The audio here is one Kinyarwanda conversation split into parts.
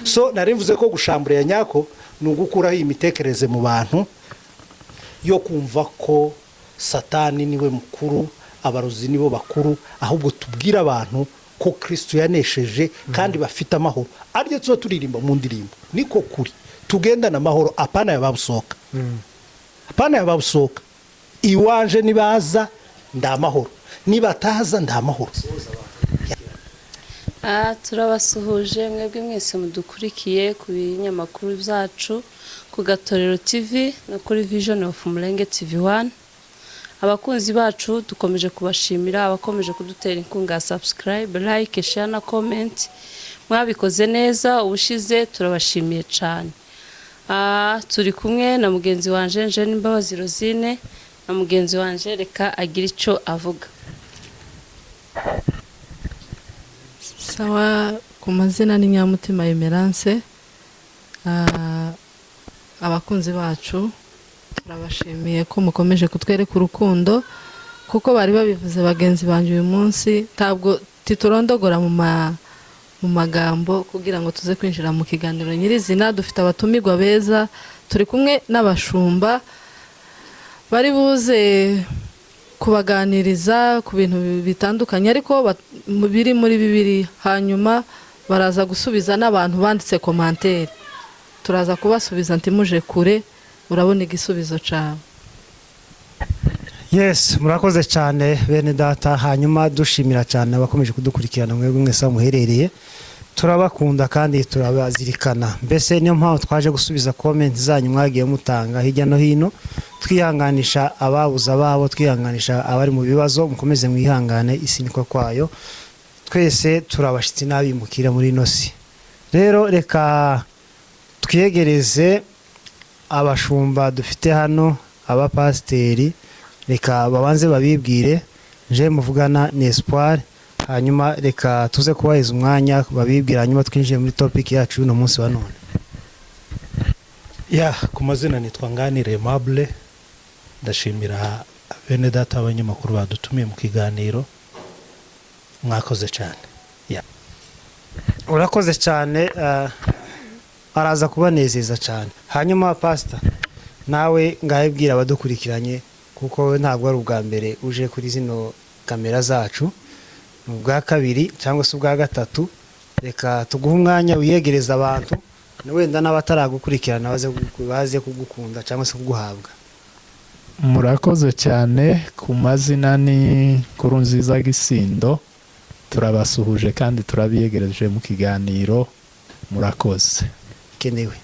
so narimvuze ko gushambura nyako nugukuraho imitekerereze mu bantu yo kumva ko satani niwe mukuru abarozi nibo bakuru ahubwo tubwira abantu ko Kristo yanesheje kandi bafite amahoro aryo tso turirimba mu ndirimbo niko kuri tugendana amahoro apana yababusoka apana yababusoka iwanje nibaza ndamahoro nibataza ndamahoro. Turabasuhuje mwebwe mwese mudukurikiye ku binyamakuru byacu ku Gatorero TV no kuri Vision of Umurenge TV1. Abakunzi bacu dukomeje kubashimira abakomeje kudutera inkunga ya subscribe, like, share na comment. Mwabikoze neza ubushize turabashimiye cyane. Turi kumwe na mugenzi wanje Jeanne Mbabazi Rosine na mugenzi wanje reka agira icyo avuga. Sawa, ku mazina ni Nyamutima Emerance. Abakunzi bacu turabashimiye ko mukomeje kutwereka urukundo kuko bari babivuze bagenzi banje uyu munsi ntabwo titurondogora mu magambo kugira ngo tuze kwinjira mu kiganiro nyirizina. Dufite abatumirwa beza, turi kumwe n'abashumba bari buze kubaganiriza ku bintu bitandukanye ariko biri muri Bibiliya, hanyuma baraza gusubiza n'abantu banditse commentaire, turaza kubasubiza ntimuje kure urabona igisubizo cyawe. Yes, murakoze cyane bene data. Hanyuma dushimira cyane abakomeje kudukurikirana mwebwe mwese muherereye, turabakunda kandi turabazirikana. Mbese niyo mpamvu twaje gusubiza comment zanyu mwagiye mutanga hirya no hino, twihanganisha ababuza babo, twihanganisha abari mu bibazo, mukomeze mwihangane isi niko kwayo, twese turabashitsi n'abimukira muri nosi. Rero reka twiyegereze abashumba dufite hano, abapasteri, reka babanze babibwire. Je muvugana ni Espoir, hanyuma reka tuze kubaheza umwanya babibwira, hanyuma twinjiye muri topic yacu no munsi wa none. Ku mazina nitwa Nganire Aimable, ndashimira bene data abanyamakuru badutumiye mu kiganiro, mwakoze cyane. Urakoze cyane, araza kubanezeza cyane. Hanyuma pastor nawe ngayibwira abadukurikiranye kuko ntabwo ari ubwa mbere uje kuri zino kamera zacu, ubwa kabiri cyangwa se ubwa gatatu, reka tuguhe umwanya wiyegereza abantu wenda n'abataragukurikirana baze kugukunda cyangwa se kuguhabwa. Murakoze cyane. Ku mazina ni Nkurunziza Gisindo, turabasuhuje kandi turabiyegereje mu kiganiro. Murakoze. Kenewe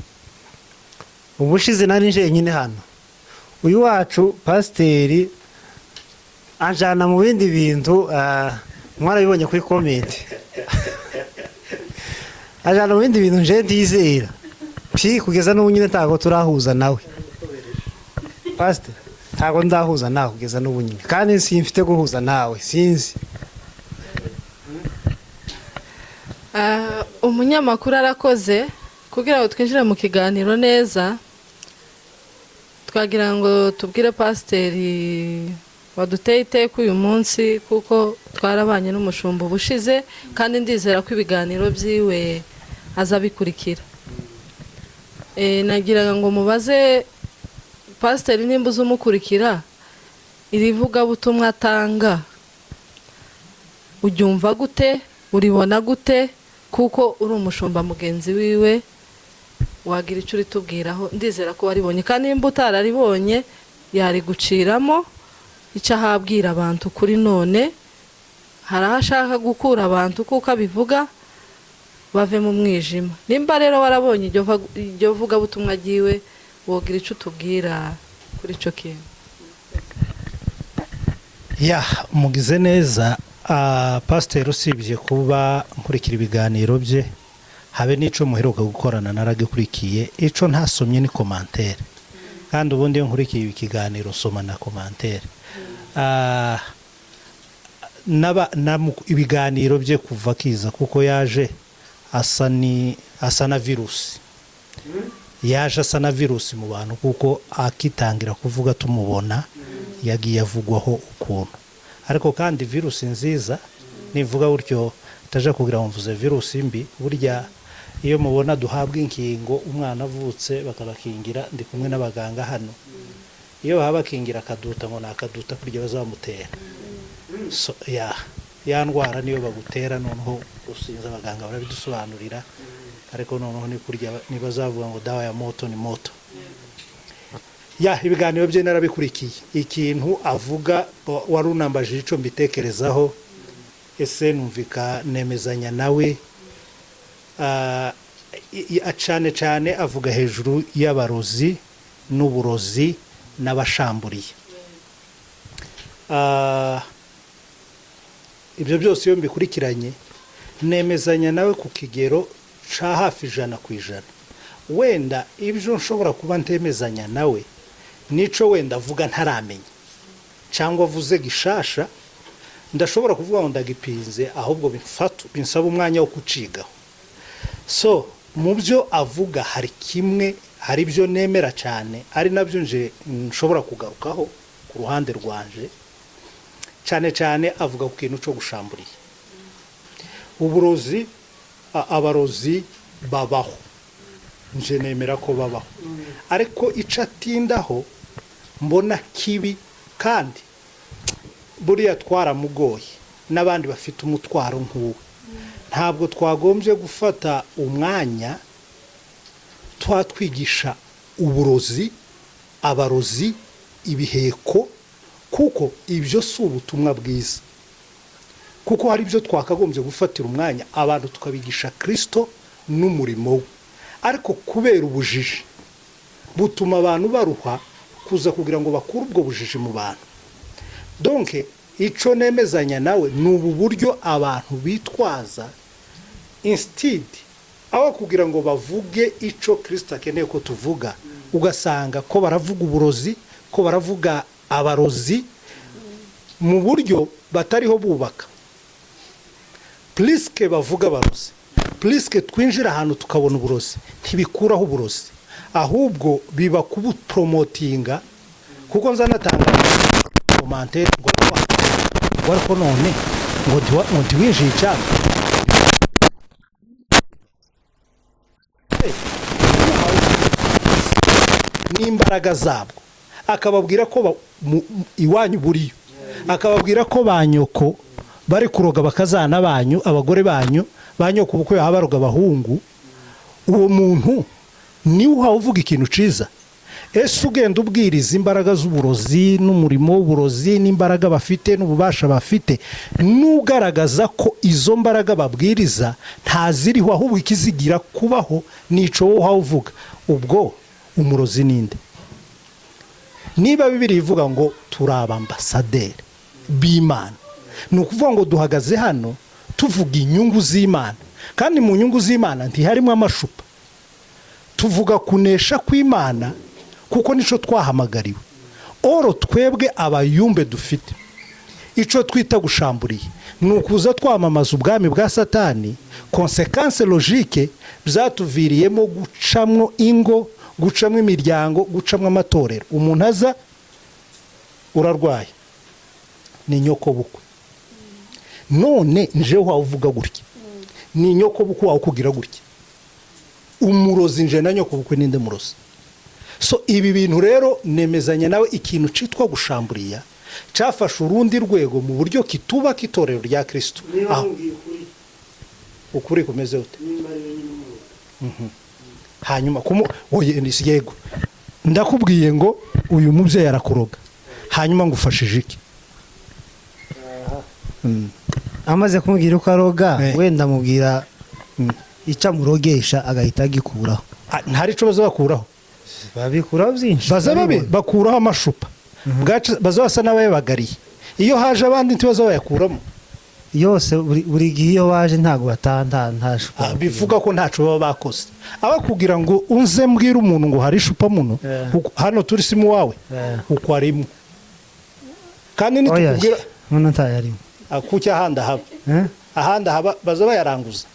ubushize nari nje nyine hano, uyu wacu pasteri anjana mu bindi bintu, mwarabibonye kuri comment, anjana mu bindi bintu nje ndizera kugeza n'ubu nyine ntago turahuza nawe. Pastor ntago ndahuza nawe kugeza n'ubu nyine, kandi simfite guhuza nawe sinzi. Umunyamakuru arakoze kugira ngo twinjire mu kiganiro neza. Twagira ngo tubwire pasteri waduteye iteka uyu munsi kuko twarabanye n'umushumba ubushize, kandi ndizera ko ibiganiro byiwe azabikurikira. Nagiraga ngo mubaze pasteri nimba uzumukurikira iri vugabutumwa atanga uryumva gute, uribona gute, kuko uri umushumba mugenzi wiwe, wagira icyo uritubwiraho. Ndizera ko waribonye, kandi nimba utararibonye yari guciramo icyo ahabwira abantu kuri none. Hari aho ashaka gukura abantu kuko abivuga bave mu mwijima. Nimba rero warabonye iryo vugabutumwa agiwe, wogira icyo utubwira kuri icyo kintu. Mugize neza. Pastor usibye kuba nkurikira ibiganiro bye, habe n'ico muheruka gukorana naragikurikiye, ico ntasomye ni commentaire, kandi ubundi nkurikiye ikiganiro soma na commentaire. Ibiganiro bye kuva kiza kuko yaje asa na virusi, yaje asa na virusi mu bantu kuko akitangira kuvuga tumubona yagiye avugwaho ukuntu. Ariko kandi virusi nziza nivuga buryo taje kugira ngo mvuze virusi mbi, burya iyo mubona duhabwa inkingo umwana avutse bakabakingira ndi kumwe n'abaganga hano iyo baba bakingira akaduta ngo ni akaduta kurya bazamutera so ya ndwara niyo bagutera noneho usinze abaganga barabidusobanurira ariko noneho ni kurya nibazavuga ngo dawa ya moto ni moto ibiganiro bye narabikurikiye ikintu avuga wari unambajije icyo mbitekerezaho ese numvika nemezanya nawe cyane cyane avuga hejuru y'abarozi n'uburozi n'abashamburiye ibyo byose iyo mbikurikiranye nemezanya nawe ku kigero cya hafi 100%. wenda ibyo nshobora kuba ntemezanya nawe nico wenda avuga ntaramenya cyangwa avuze gishasha ndashobora kuvuga ngo ndagipinze ahubwo binsaba umwanya wo kucigaho. So mu byo avuga hari kimwe hari ibyo nemera cyane ari nabyo nje nshobora kugarukaho ku ruhande rwanje cyane cyane avuga ku kintu cyo gushamburiye uburozi abarozi babaho nje nemera ko babaho ariko icatindaho mbona kibi kandi buriya twaramugoye n'abandi bafite umutwaro nk'uwo ntabwo twagombye gufata umwanya twatwigisha uburozi abarozi ibiheko kuko ibyo si ubutumwa bwiza kuko hari ibyo twakagombye gufatira umwanya abantu tukabigisha Kristo n'umurimo we ariko kubera ubujiji butuma abantu baruha kuza kugira ngo bakure ubwo bujiji mu bantu. Donc ico nemezanya nawe n'ubu buryo abantu bitwaza instead aho kugira ngo bavuge ico Kristo akeneye ko tuvuga ugasanga ko baravuga uburozi ko baravuga abarozi mu buryo batariho bubaka. Pliske bavuga abarozi pliske twinjira ahantu tukabona uburozi ntibikuraho uburozi ahubwo biba kubupromotinga kuko nzanatanga commentaire ngo ariko none ngo ndiwinjiye cyane n'imbaraga zabwo akababwira ko iwanyu buriyo akababwira ko banyoko bari kuroga bakazana banyu abagore banyu banyoko ubukwe habaroga abahungu uwo muntu ni uvuga ikintu ciza ese ugenda ubwiriza imbaraga z'uburozi n'umurimo w'uburozi n'imbaraga bafite n'ububasha bafite n'ugaragaza ko izo mbaraga babwiriza ntaziriho ahubwo ikizigira kubaho nico wowe uvuga ubwo umurozi ninde? Niba Bibiliya ivuga ngo turaba ambasaderi b'Imana ni ukuvuga ngo duhagaze hano tuvuga inyungu z'Imana kandi mu nyungu z'Imana ntiharimo amashupa tuvuga kunesha kw'Imana kuko nico twahamagariwe oro twebwe abayumbe dufite ico twita gushamburiye nukuza twamamaza ubwami bwa Satani konsekanse logique byatuviriyemo gucamwo ingo gucamwo imiryango gucamwo amatorero umuntu aza urarwaye ni nyoko bukwe none nje wavuga gutya ni nyoko bukwe wawe kugira gutya umurozi nje na nyoko bukwe ninde murozi. So ibi bintu rero nemezanya nawe ikintu citwa gushamburiya cyafashe urundi rwego mu buryo kituba kitorero rya Kristo ukuri kumeze ute hanyuma oye yego ndakubwiye ngo uyu mubyeyi arakuroga hanyuma ngufashije iki amaze kumubwira uko aroga wenda mubwira icyo amurogesha agahita agikuraho ntari ico bazabakuraho babikuraho byinshi bakuraho amashupa bazabasa n'abayabagariye iyo haje abandi ntibazo bayakuramo yose buri gihe iyo waje ntago nta shupa bivuga ko ntaco baba bakoze abakubwira ngo unze mbwira umuntu ngo hari shupa muno hano turi simu wawe uko arimo kandi nitukubwira none ntayarimo akucya ahanda haba baza bayaranguza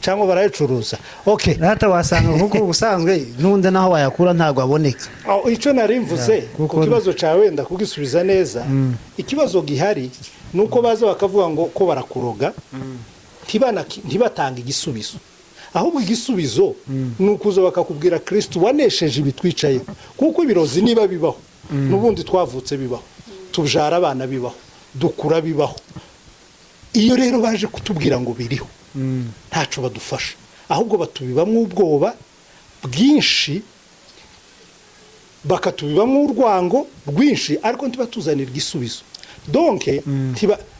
cyangwa barayicuruza. Okay hata wasanga nkuko ubusanzwe nunde naho bayakura ntago aboneka ico nari mvuze ku kibazo cyawe wenda kugisubiza neza ikibazo gihari nuko baza bakavuga ngo ko barakuroga ntibatanga igisubizo ahubwo igisubizo ni ukuza bakakubwira Kristo wanesheje ibitwicaye kuko ibirozi niba bibaho n'ubundi twavutse bibaho tubyara abana bibaho dukura bibaho iyo rero baje kutubwira ngo biriho ntaco badufasha ahubwo batubibamwo ubwoba bwinshi bakatubibamwo urwango rwinshi ariko ntibatuzanira igisubizo donke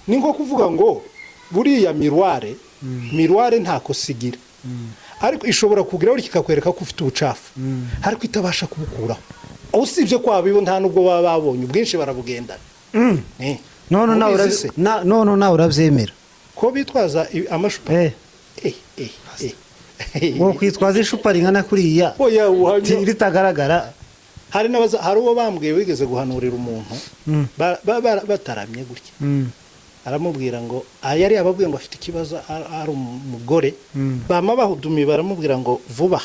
ni nko kuvuga ngo buriya miroire ntako sigira ariko ishobora kugiraho kikakwereka ko ufite ubucafu ariko itabasha kubukuraho usibye ko abibo nta nubwo baba babonye ubwinshi barabugendana none nawe urabyemera ko bitwaza amashupa wo kwitwaza icupa ringana kuriya ritagaragara hari uwo bambwiye wigeze guhanurira umuntu bataramye gutya aramubwira ngo yari ababwiye ngo afite ikibazo ari umugore bama bahudumiye baramubwira ngo vuba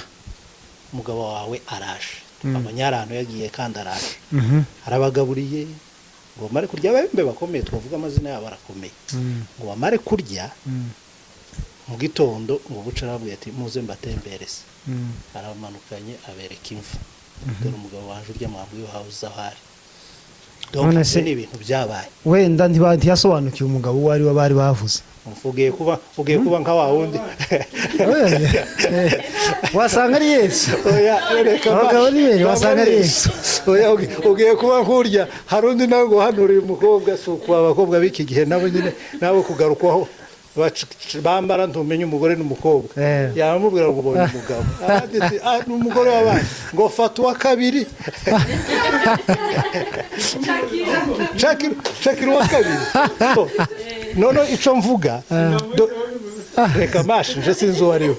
umugabo wawe araje abanyarantu yagiye kandi araje arabagaburiye ngo bamare kurya bembe bakomeye twavuga amazina yabo arakomeye ngo bamare kurya mu gitondo ngo buca arababwiye ati muze mbatemberese aramanukanye abereka imva dore umugabo waje urya mwambwiye hawuze ahari none se ni ibintu byabaye wenda ntiyasobanukiye umugabo uwo ari we bari bavuze ugiye kuba nka wa wundi wasanga ari Yesu abagabo ni bene wasanga ari Yesu ugiye kuba nkurya hari undi nawe ngo hanurira umukobwa si uko abakobwa b'iki gihe nabo nyine nabo kugarukwaho bambara ntumenye umugore n'umukobwa yamubwira ngo ubonye umugabo ni umugore w'abandi ngo fata uwa kabiri shakira uwa kabiri none icyo mvuga reka mashi nje sinzi uwo ari we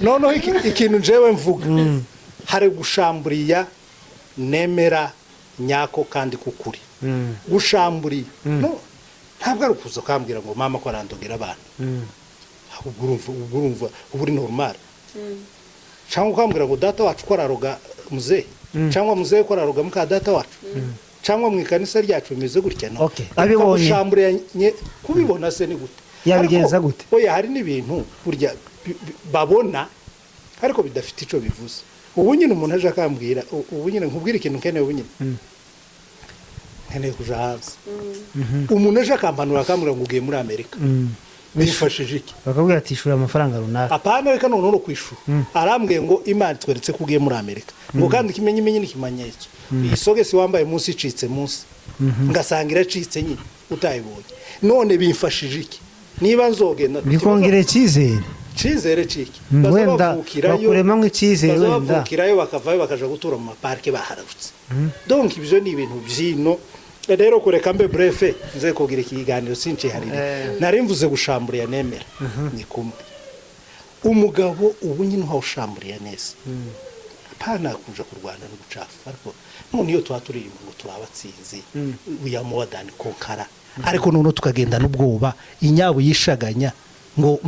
noneho ikintu njyewe mvuga hari gushamburiya nemera nyako kandi kukuri gushamburiye ntabwo ari ukuza ukambwira ngo mama ko arandogera abana ubwo urumva uba uri normal cyangwa ukambwira ngo data wacu ko araroga muzehe cyangwa muzehe ko araroga muka data wacu cyangwa mu ikanisa ryacu bimeze gutya no abibonye kubibona se ni gute yabigenza gute oya hari n'ibintu burya babona ariko bidafite ico bivuze ubu nyine umuntu aje akambwira ubu nyine nkubwira ikintu keneye ubu nyine nkeneye kuja hanze umuntu aje akampanura akambwira ngo ugiye muri Amerika bifashije iki bakabwira ati ishura amafaranga runaka apana reka none no kwishura arambwiye ngo Imana tweretse ko ugiye muri Amerika ngo kandi kimenye n'ikimanyetso isogesi wambaye munsi icitse munsi ngasangira icitse nyine utayibonye none bimfashije iki niba nzogenda bikongere cyizere ciki wenda bakurema nk'ikizere wenda bazavukirayo bakavayo bakaja gutura mu maparke baharutse donc ibyo ni ibintu byino rero kureka mbe brefe nze kugira ikiganiro sinci harire nari mvuze gushamburiya nemera ni kumwe umugabo ubu nyine uha ushamburiya neza pana kuja kurwana no gucafa ariko none iyo twaturiye ngo turabatsinzi uya more than konkara ariko none tukagenda n'ubwoba inyabo yishaganya ngo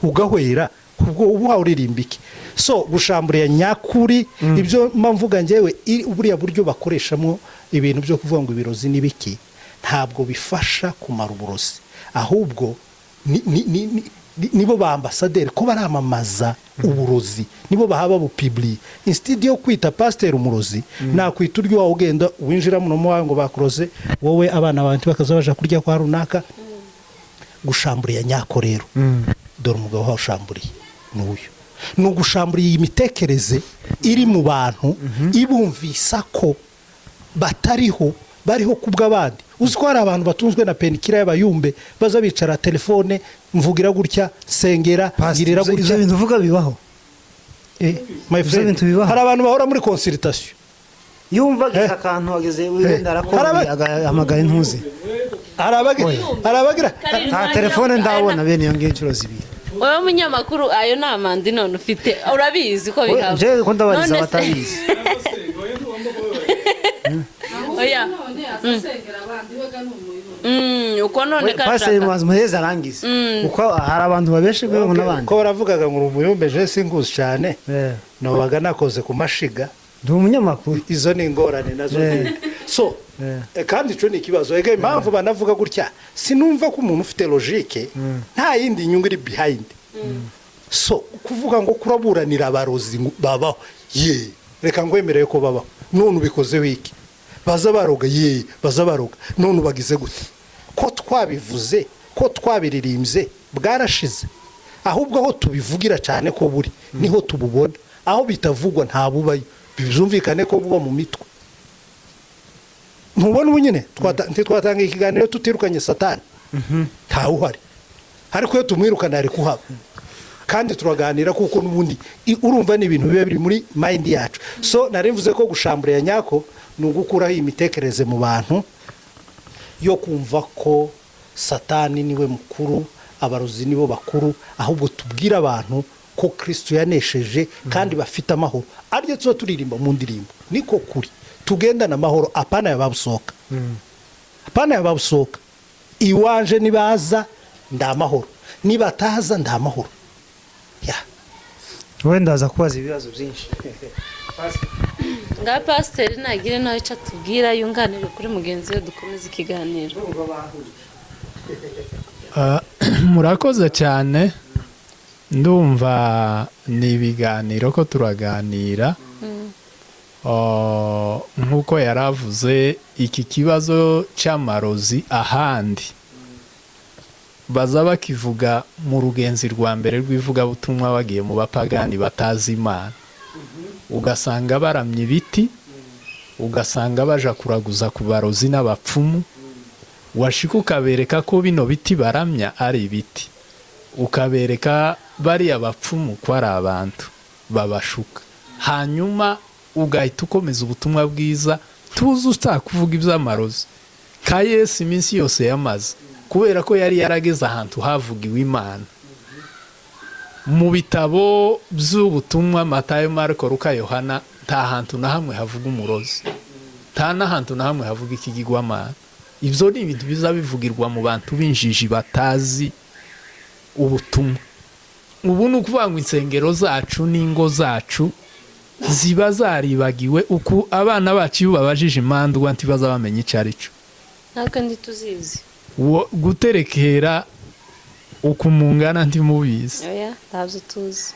ugahwera ubwo uba uririmbike so gushamburiya nyakuri ibyo mvuga ngewe buriya buryo bakoreshamo ibintu byo kuvuga ngo ibirozi n'ibiki ntabwo bifasha kumara uburozi ahubwo nibo ba ambasaderi ko baramamaza uburozi nibo bahaba bupibli instead yo kwita pasteur umurozi nakwita uryo wawe ugenda winjira mu nomo ngo bakuroze wowe abana abantu bakaza baje kurya kwa runaka gushamburiya nyako rero dore umugabo wa ushamburiye n'uyu no gushamburiye imitekereze iri mu bantu ibumvisa ko batariho bariho kubw'abandi uziko hari abantu batunzwe na penikira y'abayumbe baza bicara telefone mvugira gutya sengera girira gutya ibyo bintu uvuga bibaho my friend hari abantu bahora muri consultation yumva akantu ageze wenda arakomeye ahamagara intuzi arabagira nta telefone ndabona bene iyo ngiyo inshuro zibiri wowe munyamakuru ayo ni amandi none ufite urabizi ko bihaba je ko ndabariza abatabizi oya uko none pastor muheza arangiza uko hari abantu babeshe ngo n'abandi ko baravugaga ngo umuyumbe je singuzi cyane no baga nakoze ku mashiga ndi umunyamakuru izo ni ingorane nazo so kandi ico ni ikibazo ega impamvu banavuga gutya sinumva ko umuntu ufite logique nta yindi nyungu iri behind so kuvuga ngo kuraburanira abarozi babaho ye reka ngwemereye ko babaho none ubikoze wiki baza baroga ye baza baroga none ubagize gute ko twabivuze ko twabiririmbye bwarashize ahubwo aho tubivugira cyane ko buri niho tububona aho bitavugwa nta bubayo bizumvikane ko buba mu mitwe ntubona ubu nyine twatanga ikiganiro tutirukanye satani ntawe uhari ariko iyo tumwirukana ari kuhaba kandi turaganira kuko n'ubundi urumva ni ibintu biba biri muri mind yacu so narimvuze ko gushambura nyako ni ugukuraho imitekerereze mu bantu yo kumva ko satani niwe mukuru abarozi nibo bakuru ahubwo tubwira abantu ko Kristo yanesheje kandi bafite amahoro aryo tuzo turirimba mu ndirimbo niko kuri tugendana amahoro apana yababusoka apana yababusoka iwanje nibaza ndamahoro nibataza ndamahoro ya wenda aza kubaza ibibazo byinshi nga pasiteri nagire nawe icyo atubwira yunganire kuri mugenzi we dukomeze ikiganiro murakoze cyane ndumva ni ibiganiro ko turaganira nk'uko yaravuze iki kibazo cy'amarozi ahandi baza bakivuga mu rugenzi rwa mbere rw'ivugabutumwa bagiye mu bapagani batazi Imana ugasanga baramye ibiti ugasanga baja kuraguza ku barozi n'abapfumu washika ukabereka ko bino biti baramya ari ibiti ukabereka bari abapfumu ko ari abantu babashuka hanyuma ugahita ukomeza ubutumwa bwiza tuzi utakuvuga iby'amarozi ka Yesu iminsi yose yamaze kubera ko yari yarageze ahantu havugiwe Imana mu bitabo by'ubutumwa Matayo Marko Luka Yohana nta hantu na hamwe havuga umurozi nta n'ahantu na hamwe havuga ikigirwamana ibyo ni ibintu biza bivugirwa mu bantu b'injiji batazi ubutumwa ubu ni ukuvuga ngo insengero zacu n'ingo zacu ziba zaribagiwe uku abana bacu iyo babajije imandwa ntibaza bamenya icyo ari cyo ntabwo ndi tuzizi guterekera uku mungana ntimubizi oya ntabyo tuzi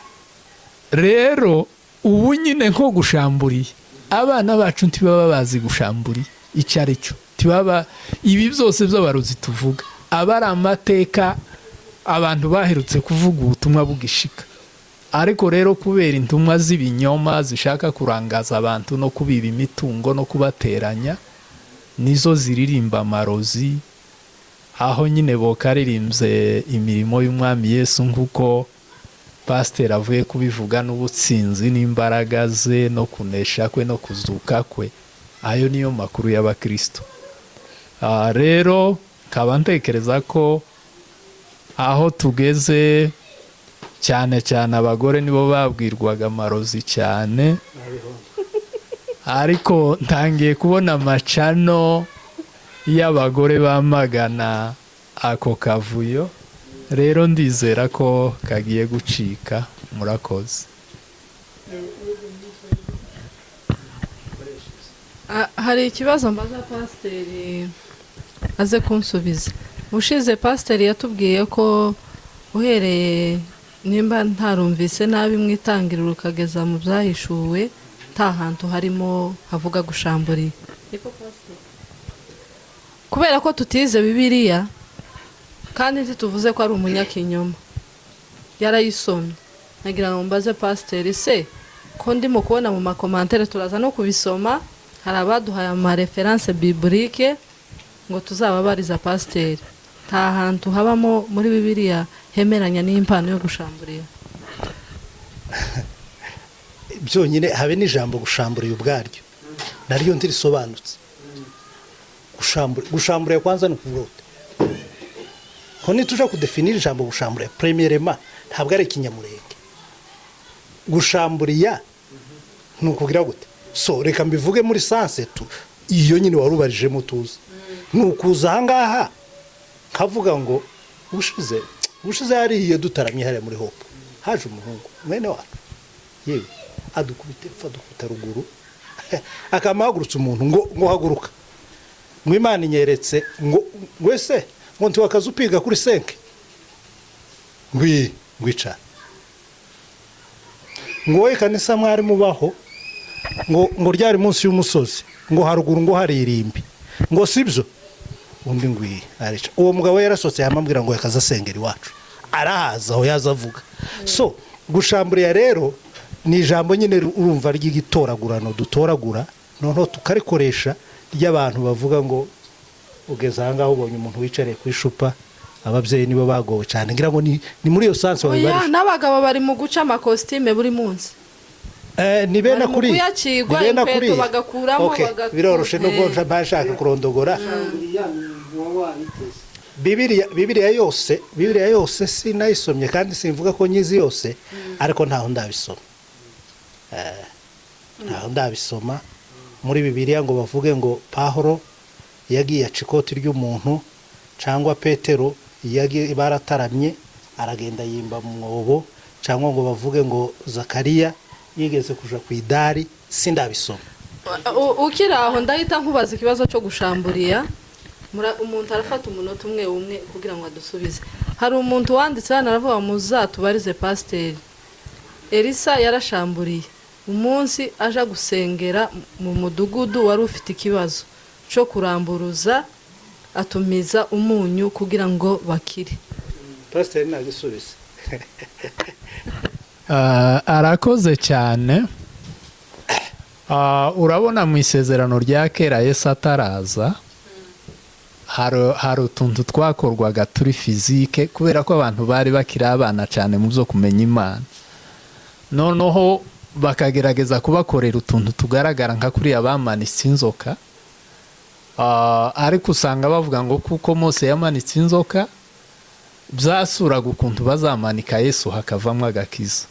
rero ubu nyine nko gushamburiye abana bacu ntibaba bazi gushamburiye icyo ari cyo tibaba ibi byose by'abarozi tuvuga aba ari amateka abantu baherutse kuvuga ubutumwa bugishika ariko rero kubera intumwa z'ibinyoma zishaka kurangaza abantu no kubiba imitungo no kubateranya nizo ziririmba amarozi aho nyine bokaririmbye imirimo y'umwami Yesu nk'uko pasiteri avuye kubivuga n'ubutsinzi n'imbaraga ze no kunesha kwe no kuzuka kwe ayo niyo makuru y'abakristo rero nkaba ntekereza ko aho tugeze cyane cyane abagore nibo babwirwaga amarozi cyane ariko ntangiye kubona amacano y'abagore bamagana ako kavuyo rero ndizera ko kagiye gucika murakoze hari ikibazo mbaza pasiteri aze kunsubiza ushize pasiteri yatubwiye ko uhereye nimba ntarumvise nabi mu itangiriro ukageza mu byahishuwe nta hantu harimo havuga gushamburiye kubera ko tutize bibiliya kandi ntituvuze ko ari umunyakinyoma yarayisomye nagira ngo mbaze pasiteri se ko ndimo kubona mu makomantere turaza no kubisoma hari abaduhaye amareferanse biburike ngo tuzababariza pasiteri nta hantu habamo muri bibiliya hemeranya n'impano yo gushamburira byonyine habe n'ijambo gushamburiye ubwaryo naryo ntirisobanutse gushamburiye kwanza ni ukuvuga ko nituja kudefinira ijambo gushamburiye premièrement ntabwo ari ikinyamurenge gushamburiya ni ukugira gute so reka mbivuge muri sanse tu iyo nyine warubarijemo tuzi ni ukuza ahangaha kavuga ngo ubushize hariya dutaramye hariya muri hope haje umuhungu mwene wacu yewe adukubita epfo adukubita ruguru akamahagurutsa umuntu ngo haguruka ngo Imana inyeretse ngo wese ngo ntiwakaza upiga kuri senke ngwicara ngo wowe kanisa mwari mubaho ngo ryari munsi y'umusozi ngo haruguru ngo hari irimbi ngo sibyo undi arica uwo mugabo yarasotse yamambwira ngo yakaza asengera iwacu arahaza aho yaza avuga so gushamburiya rero ni ijambo nyine urumva ry'igitoragurano dutoragura noneho tukarikoresha ry'abantu bavuga ngo ugeze aha ngaho ubonye umuntu wicariye ku ishupa ababyeyi nibo bagowe cyane ngira ngo ni muri iyo sansi oya n'abagabo bari mu guca amakositime buri munsi ni bena kuri kuyacigwa inkweto bagakuramo biroroshe nubwo ntashaka kurondogora Bibiliya yose sinayisomye kandi simvuga ko nyizi yose ariko ntaho ndabisoma muri Bibiliya ngo bavuge ngo Pawulo yagiye aca ikoti ry'umuntu cyangwa Petero yagiye barataramye aragenda yimba mu mwobo cyangwa ngo bavuge ngo Zakariya yigeze kuja ku idari sindabisoma ukiri aho ndahita nkubaza ikibazo cyo gushamburiya umuntu arafata umunota umwe kugira ngo adusubize hari umuntu wanditse hano aravuga muzatubarize pasiteri Elisa yarashamburiye umunsi aja gusengera mu mudugudu wari ufite ikibazo cyo kuramburuza atumiza umunyu kugira ngo bakire pasiteri nagisubize arakoze cyane urabona mu isezerano rya kera Yesu ataraza hari utuntu twakorwaga turi fizike kubera ko abantu bari bakiri abana cyane mu byo kumenya Imana noneho bakagerageza kubakorera utuntu tugaragara nka kuriya bamanitse inzoka ariko usanga bavuga ngo kuko Mose yamanitse inzoka byasuraga ukuntu bazamanika Yesu hakavamo agakiza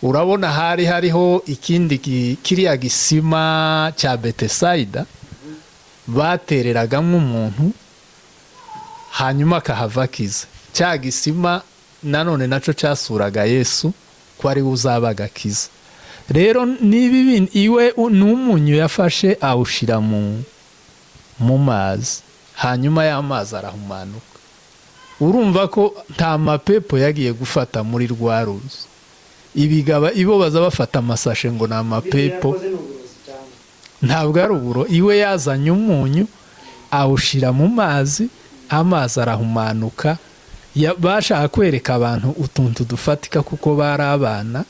urabona hariho ikindi kiriya gisima cya Betesayida batereragamo umuntu hanyuma akahava akiza cya gisima nanone nacyo cyasuraga Yesu ko ari uzaba agakiza rero nibi iwe n'umunyu yafashe awushira mu mazi hanyuma y'amazi arahumanuka urumva ko nta mapepo yagiye gufata muri rwa ruzi ibigaba ibo baza bafata amasashe ngo ni amapepo ntabwo ari uburo iwe yazanye umunyu awushira mu mazi amazi arahumanuka bashaka kwereka abantu utuntu dufatika kuko bari abana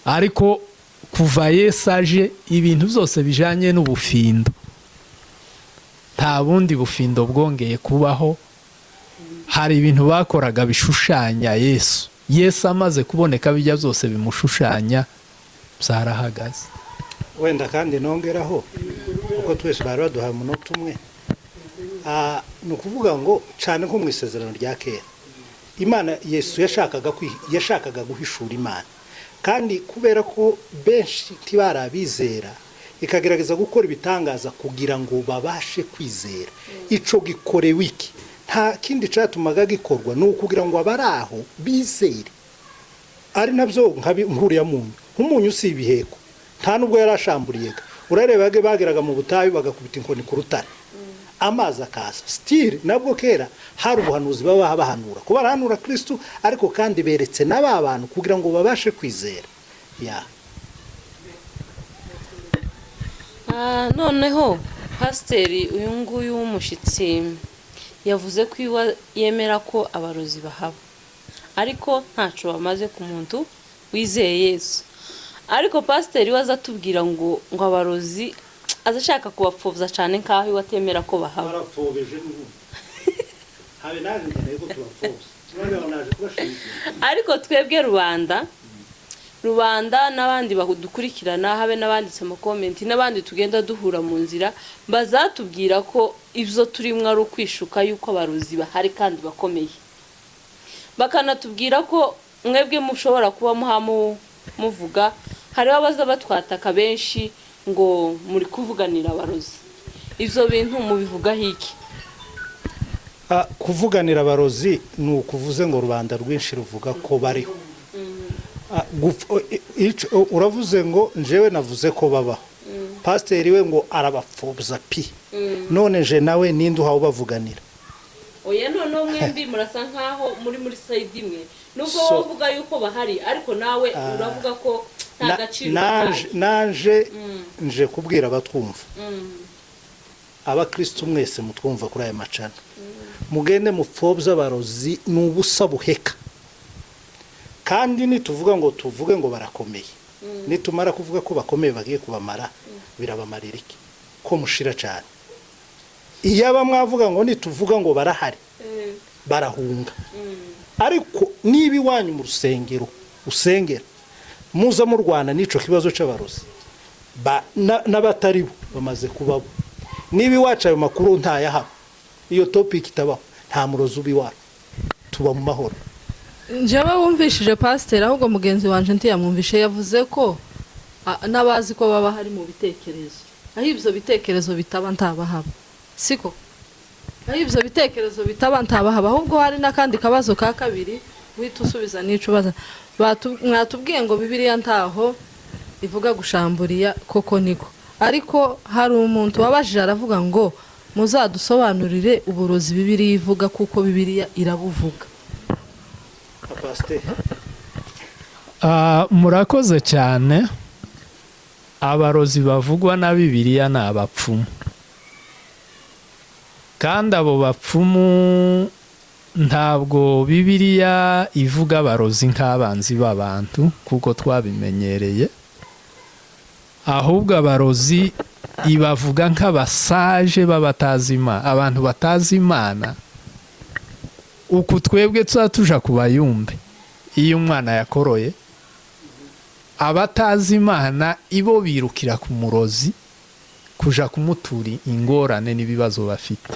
ariko kuva Yesu aje ibintu byose bijanye n'ubufindo nta bundi bufindo bwongeye kubaho hari ibintu bakoraga bishushanya Yesu amaze kuboneka bijya byose bimushushanya byarahagaze wenda kandi nongeraho kuko twese bari baduhaye umunota umwe ni ukuvuga ngo cyane nko mu isezerano rya kera Imana Yesu yashakaga guhishura Imana kandi kubera ko benshi ntibarabizera ikagerageza gukora ibitangaza kugira ngo babashe kwizera ico gikore wiki nta kindi cyatumaga gikorwa ni ukugira ngo abari aho bizere ari nabyo nkuriya munyu nk'umunyu si ibiheko nta nubwo yarashamburiye urareba bageraga mu butayu bagakubita inkoni ku rutare amazi akaza stili nabwo kera hari ubuhanuzi baba bahanura kuba barahanura Kristo ariko kandi beretse n'aba bantu kugira ngo babashe kwizera noneho pasiteri uyu nguyu w'umushyitsi yavuze ko yemera ko abarozi bahaba ariko ntacyo bamaze ku muntu wizeye Yesu ariko pasiteri we aza atubwira ngo abarozi azashaka kubapfobya cyane nkaho iwe atemera ko bahaba barapfobeje n'ubu habe naje nkeneye ko tubapfobya noneho naje kubashimira ariko twebwe rubanda n'abandi badukurikirana habe n'abanditse amakomenti n'abandi tugenda duhura mu nzira bazatubwira ko ibyo turimwo ari ukwishuka yuko abarozi bahari kandi bakomeye bakanatubwira ko mwebwe mushobora kuba muvuga hariho abaza batwataka benshi ngo muri kuvuganira abarozi ibyo bintu mubivugaho iki kuvuganira abarozi ni ukuvuze ngo rubanda rwinshi ruvuga ko bariho uravuze ngo njyewe navuze ko babaho pasiteri we ngo arabapfobya pi none je nawe ninde uhawe bavuganira oya noneho mwembi murasa nkaho muri sayidi imwe nubwo So- wowe uvuga yuko bahari ariko nawe uravuga ko nta gaciro naje nje kubwira abatwumva abakristo mwese mutwumva kuri aya macana mugende mupfobye abarozi ni ubusa buheka kandi nituvuga ngo tuvuge ngo barakomeye nitumara kuvuga ko bakomeye bagiye kubamara birabamarira iki ko mushira cyane iyo mwavuga ngo nituvuga ngo barahari barahunga ariko niba iwanyu mu rusengero usengera muza mu Rwanda nico kibazo c'abarozi n'abatari bo bamaze kubabo niba iwacu ayo makuru ntayahaba iyo topic itabaho nta murozi ubiwara tuba mu mahoro njyewe wumvishije pasiteri ahubwo mugenzi wanjye ntiyamwumvishe yavuze ko n'abazi ko baba hari mu bitekerezo aho ibyo bitekerezo bitaba ntabahaba siko aho ibyo bitekerezo bitaba ntabahaba ahubwo hari n'akandi kabazo ka kabiri wihita usubiza n'icyo ubaza mwatubwiye ngo bibiliya ntaho ivuga gushamburiya koko niko ariko hari umuntu wabajije aravuga ngo muzadusobanurire uburozi bibiliya ivuga kuko bibiliya irabuvuga murakoze cyane abarozi bavugwa na bibiliya ni abapfumu kandi abo bapfumu ntabwo bibiliya ivuga abarozi nk'abanzi b'abantu kuko twabimenyereye ahubwo abarozi ibavuga nk'abasaje b'abatazi Imana abantu batazi Imana uku twebwe tuba tuja ku bayumbe iyo umwana yakoroye abatazi Imana ibo birukira ku murozi kuja kumutura ingorane n'ibibazo bafite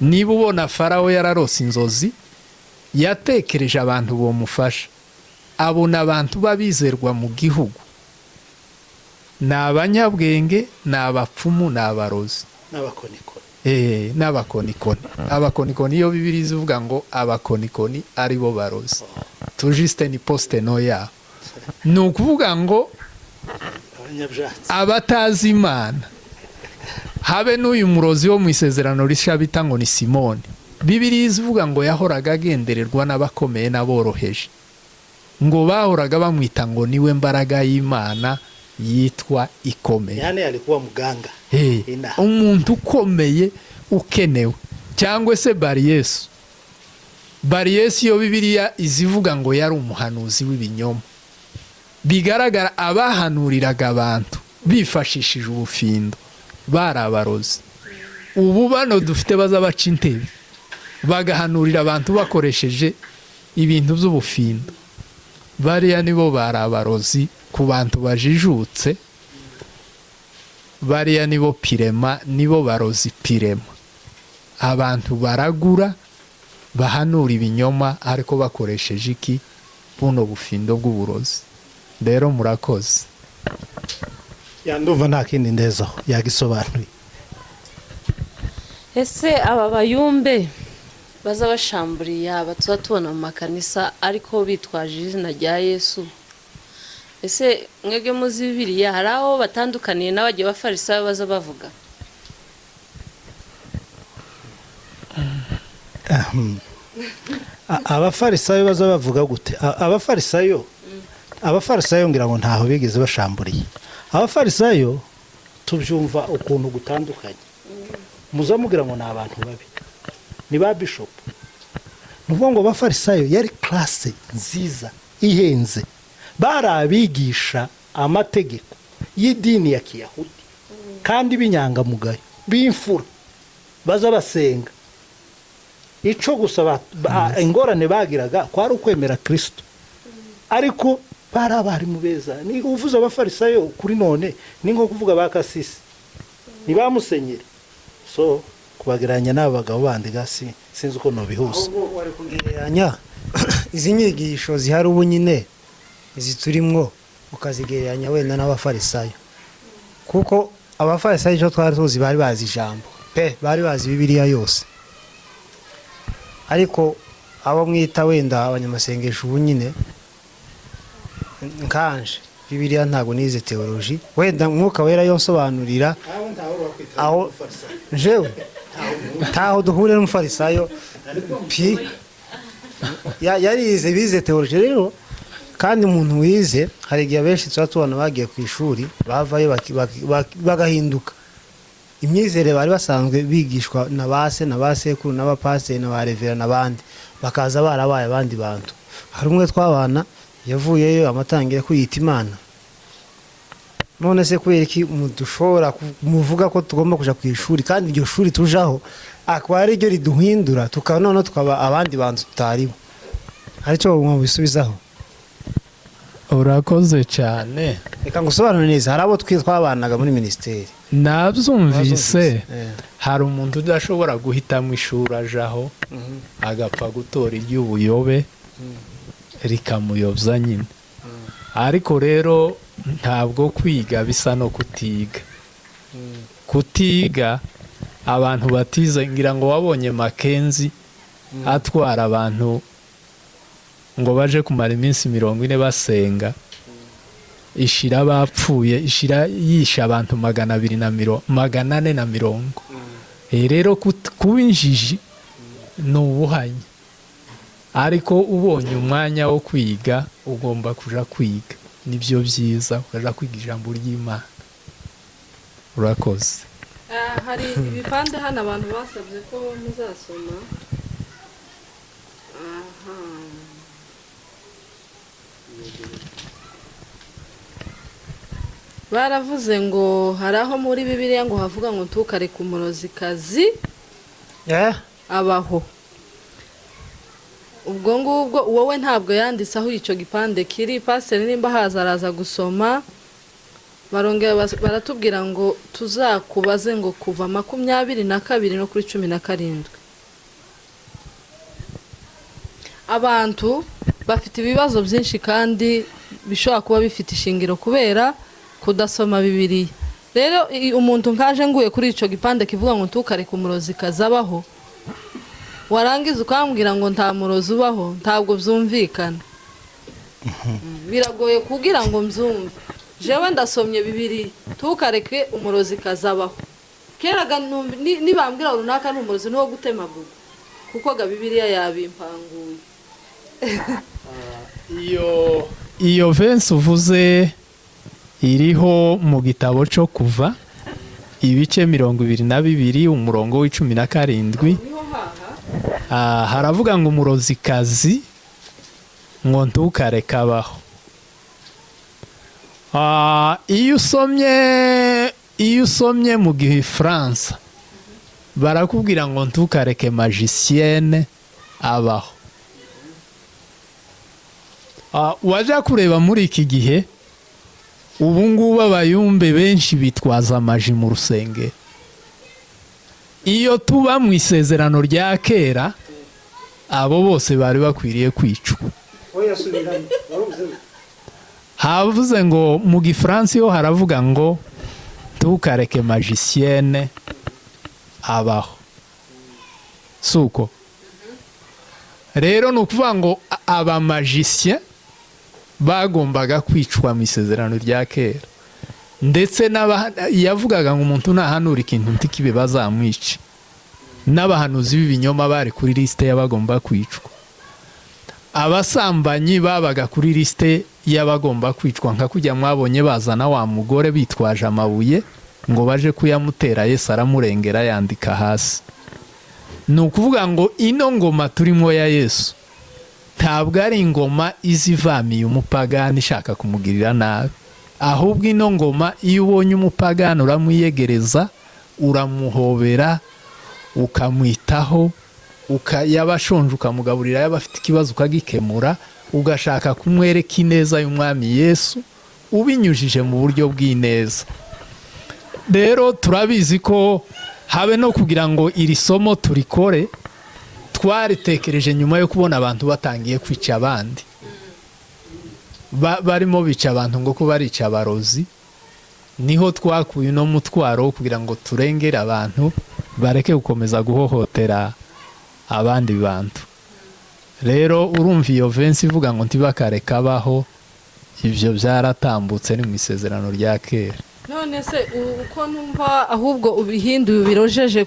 niba ubona Farawo yararose inzozi yatekereje abantu bomufasha abona abantu babizerwa mu gihugu ni abanyabwenge ni abapfumu ni abarozi n'abakonikoni abakonikoni iyo bibiri zivuga ngo abakonikoni ari bo barozi tujiste ni poste noya ni ukuvuga ngo abatazi Imana habe n'uyu murozi wo mu isezerano rishya bita ngo ni Simoni bibiri zivuga ngo yahoraga agendererwa n'abakomeye n'aboroheje ngo bahoraga bamwita ngo niwe mbaraga y'Imana yitwa ikomeye yani alikuwa muganga umuntu ukomeye ukenewe cyangwa se Bariyesu iyo bibiliya izivuga ngo yari umuhanuzi w'ibinyoma bigaragara abahanuriraga abantu bifashishije ubufindo bari abarozi ubu bano dufite baza baca intebe bagahanurira abantu bakoresheje ibintu by'ubufindo bariya nibo bari abarozi ku bantu bajijutse bariya nibo pirema nibo barozi pirema abantu baragura bahanura ibinyoma ariko bakoresheje iki buno bufindo bw'uburozi rero murakoze ndumva nta kindi ndezaho yagisobanuye ese aba bayumbe baza bashamburiya batuza tubona mu makanisa ariko bitwaje izina rya Yesu ese mwebwe muzi bibiliya hari aho batandukaniye n'abagiye bafarisayo baza bavuga abafarisayo baza bavuga gute abafarisayo ngira ngo ntaho bigeze bashamburiye abafarisayo tubyumva ukuntu gutandukanye muzamugira ngo ni abantu babi ni ba bishop nuvuga ngo abafarisayo yari classe nziza ihenze bari abigisha amategeko y'idini ya Kiyahudi kandi binyangamugayo b'imfura baza basenga ico gusa ingorane bagiraga kwari ukwemera Kristo ariko bari abarimu beza ni uvuze abafarisayo kuri none ni nko kuvuga bakasisi ni bamusenyeri so kubageranya n'abagabo bandi gasi sinzi uko no bihuse wari kugereranya izi nyigisho zihari ubu nyine izi turimwo ukazigereranya wenda n'abafarisayo kuko abafarisayo cyo twari tuzi bari bazi ijambo bari bazi bibiliya yose ariko abo mwita wenda abanyamasengesho ubu nyine nkanje bibiliya ntago nize teoloji wenda mwuka wera yo nsobanurira aho jewe ntaho duhurira n'umufarisayo pi yarize bize teoloji rero kandi umuntu wize hari igihe benshi tuba tubona bagiye ku ishuri bavayo bagahinduka imyizere bari basanzwe bigishwa na ba sekuru n'abapasiteri na ba revera n'abandi bakaza barabaye abandi bantu. Hari umwe twabana yavuyeyo amatangira kwiyita Imana, none se kubera iki dushobora muvuga ko tugomba kuja ku ishuri kandi iryo shuri tujaho akaba ari ryo riduhindura tukaba tukaba abandi bantu tutaribo? Aricyo mwabisubizaho. Urakoze cyane. Reka ngusobanure neza, hari abo twabanaga muri ministeri nabyumvise. Hari umuntu udashobora guhitamo ishuri ajaho agapfa gutora iry'ubuyobe rikamuyobya nyine. Ariko rero ntabwo kwiga bisa no kutiga. Kutiga abantu batize, ngira ngo wabonye Makenzi atwara abantu ngo baje kumara iminsi 40 basenga, ishira bapfuye, ishira yisha abantu 440. Rero kuba injiji ni ubuhanya, ariko ubonye umwanya wo kwiga ugomba kuja kwiga, nibyo byiza ukaja kwiga ijambo ry'Imana. Urakoze. Hari ibipande hano abantu basabye ko muzasoma. Baravuze ngo hari aho muri Bibiliya ngo havuga ngo ntukare ku murozikazi abaho. Ubwo ngubwo wowe ntabwo yanditse aho icyo gipande kiri. Pasiteri nimba haza araza gusoma, barongera baratubwira ngo tuzakubaze ngo kuva 22 no kuri 17. Abantu bafite ibibazo byinshi kandi bishobora kuba bifite ishingiro kubera kudasoma Bibiliya. Rero umuntu nkaje nguye kuri ico gipande kivuga ngo ntukare ku murozi kazabaho, warangiza ukambwira ngo nta murozi ubaho, ntabwo byumvikana. Biragoye kugira ngo mzumve. Jewe ndasomye Bibiliya, tukareke umurozi kazabaho. Keraga nibambwira runaka n'umurozi no gutemaguga, kuko ga Bibiliya yabimpanguye. Iyo verse uvuze iriho mu gitabo cyo kuva ibice 22 umurongo w'17. Haravuga ngo umurozikazi ngo ntukareke abaho. Iyo usomye mu Gifaransa barakubwira ngo ntukareke magicienne abaho. Waje kureba muri iki gihe ubu ngubu abayumbe benshi bitwaza amaji mu rusenge. Iyo tuba mu isezerano rya kera abo bose bari bakwiriye kwicwa. Havuze ngo mu Gifaransa yo haravuga ngo ntukareke magicienne abaho. Suko rero nukuvuga ngo aba magicien bagombaga kwicwa mu isezerano rya kera, ndetse yavugaga ngo umuntu nahanura ikintu ntikibe bazamwica. N'abahanuzi b'ibinyoma bari kuri liste y'abagomba kwicwa. Abasambanyi babaga kuri liste y'abagomba kwicwa, nka kujya mwabonye bazana wa mugore bitwaje amabuye ngo baje kuyamutera, Yesu aramurengera yandika hasi. Ni ukuvuga ngo ino ngoma turimo ya Yesu ntabwo ari ingoma izivamiye umupagani ishaka kumugirira nabi, ahubwo ino ngoma iyo ubonye umupagani uramwiyegereza, uramuhobera, ukamwitaho, yabashonje ukamugaburira, yabafite ikibazo ukagikemura, ugashaka kumwereka ineza y'umwami Yesu ubinyujije mu buryo bw'ineza. Rero turabizi ko habe no kugira ngo iri somo turikore twaritekereje nyuma yo kubona abantu batangiye kwica abandi, barimo bica abantu ngo ko barica abarozi. Niho twakuye no mutwaro kugira ngo turengere abantu bareke gukomeza guhohotera abandi bantu. Rero urumva iyo vensi ivuga ngo ntibakareka abaho, ibyo byaratambutse ni mu isezerano rya kera. none se uko numva ahubwo ubihinduye ubirojeje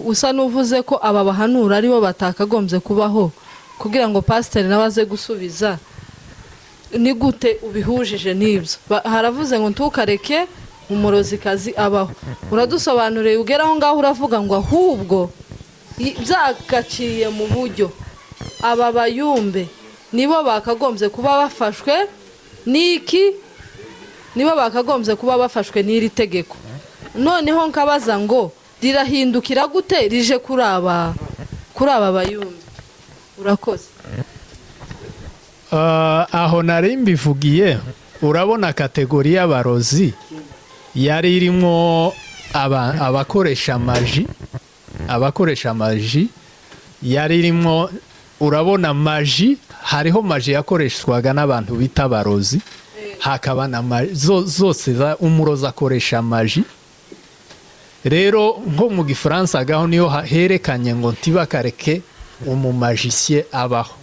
usa n'uvuze ko aba bahanura aribo batakagombye kubaho kugira ngo pasiteri nawe aze gusubiza, ni gute ubihujije n'ibyo? Haravuze ngo ntukareke umurozikazi abaho, uradusobanuriye ugera aho ngaho uravuga ngo ahubwo byagaciye mu buryo aba bayumbe nibo bakagombye kuba bafashwe n'iki, nibo bakagombye kuba bafashwe n'iri tegeko. Noneho nkabaza ngo rirahindukira gute rije kuri aba bayumbe? Urakoze. Aho nari mbivugiye, urabona kategori y'abarozi yari irimo abakoresha amaji yari irimo, urabona maji, hariho maji yakoreshwaga n'abantu bita abarozi, hakaba na zose umurozi akoresha amaji. Rero nko mu Gifaransa gaho niyo herekanye ngo ntibakareke umumajisiye abaho.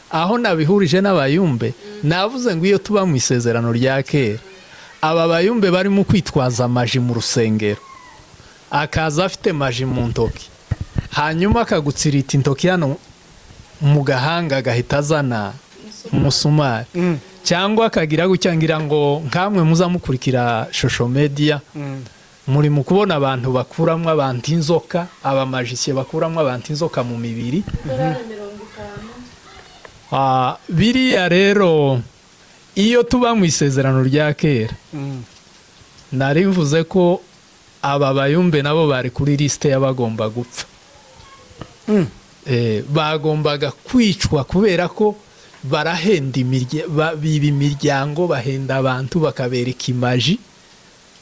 Aho nabihurije n'abayumbe, navuze ngo iyo tuba mu isezerano rya kera, aba bayumbe barimo kwitwaza amaji mu rusengero, akaza afite maji mu ntoki, hanyuma akagutsirita intoki hano mu gahanga agahita azana umusumari, cyangwa akagira gutya, ngira ngo nkamwe muzamukurikira social media, muri mu kubona abantu bakuramo abantu inzoka, abamajisiye bakuramo abantu inzoka mu mibiri. Biriya rero iyo tuba mu isezerano rya kera, nari mvuze ko aba bayumbe nabo bari kuri lisite y'abagomba gupfa. Bagombaga kwicwa kubera ko barahenda biba imiryango, bahenda abantu bakabereka imaji,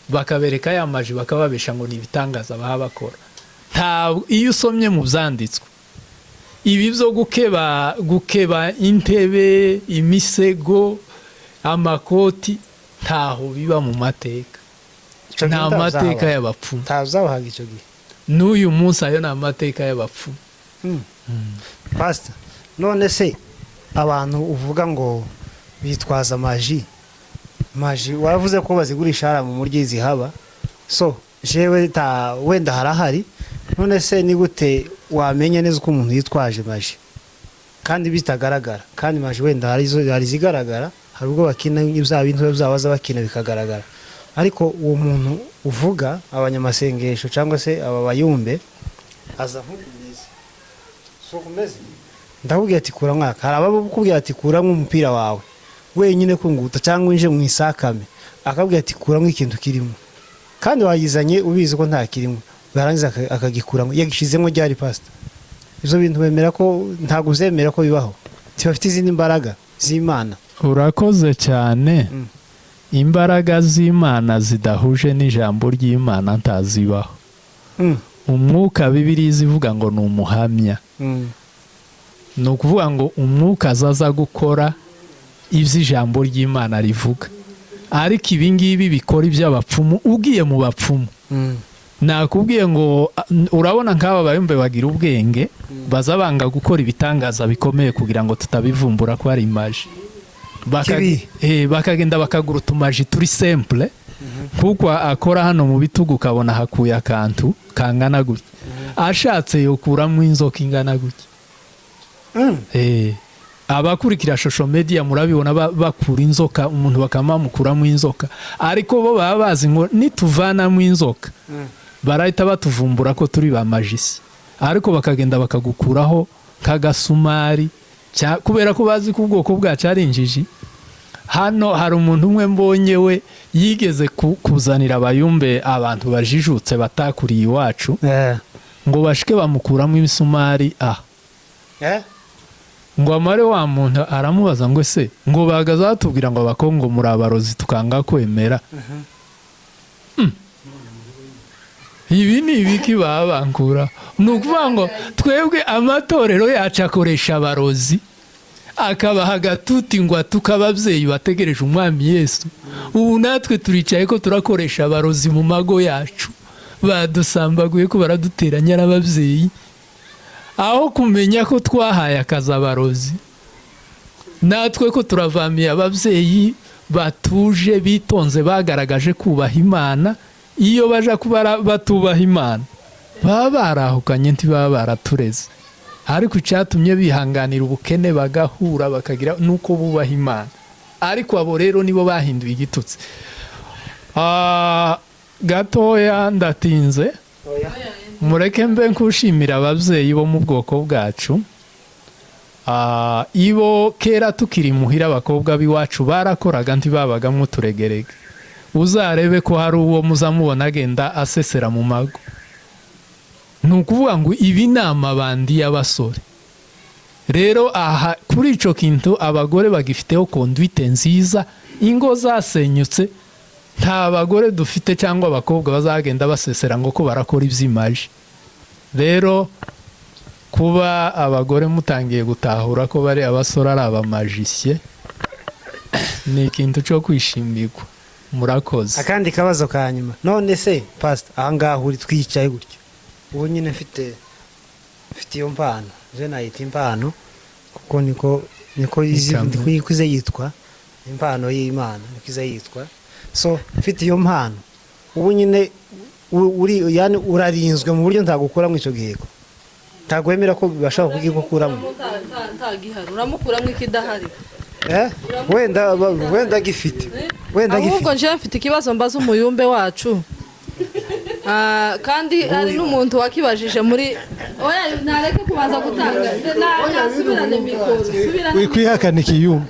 bakabereka ya maji, bakababesha ngo ni ibitangaza baha bakora. Iyo usomye mu byanditswe, ibi byo gukeba intebe, imisego, amakoti, ntaho biba mu mateka. Nta mateka y'abapfumu. Ntazabahaga icyo gihe. N'uyu munsi ayo ni amateka y'abapfumu. Pastor, none se abantu uvuga ngo bitwaza amaji, waravuze ko bazigurisha hara mu muryi zihaba, so jewe wenda harahari, none se ni gute wamenye neza ko umuntu yitwaje maji kandi bitagaragara? Kandi maji wenda hari zigaragara, hari ubwo bakina ibya bintu byabaza bakina bikagaragara, ariko uwo muntu uvuga abanyamasengesho cyangwa se aba bayumbe aza nk'umeze, so kumeze ndakubwira ati kura mwaka, hari abakubwira ati kura nk'umupira wawe wenyine kunguta, cyangwa winje mu isakame akabwira ati kura nk'ikintu kirimo, kandi wayizanye ubizi ko nta kirimo, barangiza akagikuramo, yagishizemo ryari pastor? Ibyo bintu bemera ko ntago uzemera ko bibaho? Tibafite izindi mbaraga z'Imana? Urakoze cyane. Imbaraga z'Imana zidahuje n'ijambo ry'Imana ntazibaho. Umwuka Bibiliya ivuga ngo ni umuhamya. Ni ukuvuga ngo umwuka azaza gukora iby'ijambo ry'Imana rivuga, ariko ibi ngibi bikora iby'abapfumu. Ugiye mu bapfumu, nakubwiye ngo urabona nk'aba bayumbe bagira ubwenge, baza banga gukora ibitangaza bikomeye kugira ngo tutabivumbura ko ari imaji. Bakagenda bakagura utumaji turi simple, kuko akora hano mu bitugu ukabona hakuye akantu kangana gutya, ashatse yokuramo inzoka ingana gutya. Abakurikira social media murabibona bakura inzoka, umuntu bakamamukuramo inzoka, ariko bo baba bazi ngo nituvanamo inzoka barahita batuvumbura ko turi ba magisi, ariko bakagenda bakagukuraho kagasumari, kubera ko bazi ko ubwoko bwacu ari injiji. Hano hari umuntu umwe mbonye we yigeze kuzanira abayumbe abantu bajijutse batakuriye iwacu, ngo bashike bamukuramo imisumari. Ngo amare wa muntu aramubaza ngo se ngo bagaza batubwira ngo abakongo muri abarozi tukanga kwemera. Ibi ni ibiki babankura? Ni ukuvuga ngo twebwe amatorero yacu akoresha abarozi, akabaha agatuti ngo tukababyeyi bategereje umwami Yesu. Ubu natwe turicaye ko turakoresha abarozi mu mago yacu, badusambaguye ko baraduteranya n'ababyeyi, aho kumenya ko twahaye akazi abarozi. Natwe ko turavamiye ababyeyi batuje bitonze bagaragaje kubaha Imana. Iyo baja kuba batubaha Imana baba barahukanye ntibaba baratureze, ariko icyatumye bihanganira ubukene bagahura bakagira nuko bubaha Imana. Ariko abo rero nibo bahinduye igitutsi. Gatoya ndatinze, mureke mbe nkushimira ababyeyi bo mu bwoko bwacu. Ibo kera tukiri muhira abakobwa b'iwacu barakoraga ntibabagamo uturegerege. Uzarebe ko hari uwo muzamubona agenda asesera mu mago. Ni ukuvuga ngo ibi ni amabandi y'abasore. Rero aha kuri ico kintu abagore bagifiteho conduite nziza, ingo zasenyutse nta bagore dufite cyangwa abakobwa bazagenda basesera ngo ko barakora iby'imaji. Rero kuba abagore mutangiye gutahura ko bari abasore ari abamajisye ni ikintu cyo kwishimirwa. Murakoze. Akandi kabazo ka nyuma, none se pastor ahangaha uri twicaye gutyo, ubu nyine mfite iyo mpano, je nayita impano kuko niko ize yitwa impano y'Imana, niko ize yitwa. So mfite iyo mpano, ubu nyine yani urarinzwe mu buryo ntagukura mu ico giheko, ntagwemera ko bashaka kugikukuramo. Ntagihari uramukuramo ikidahari. Wenda gifite, wenda gifite. Ahubwo nje mfite ikibazo mbaza umuyumbe wacu. Kandi hari n'umuntu wakibajije muri oya nareke kubanza gutanga nasubirane mikoro wikwihakana ikiyumbe.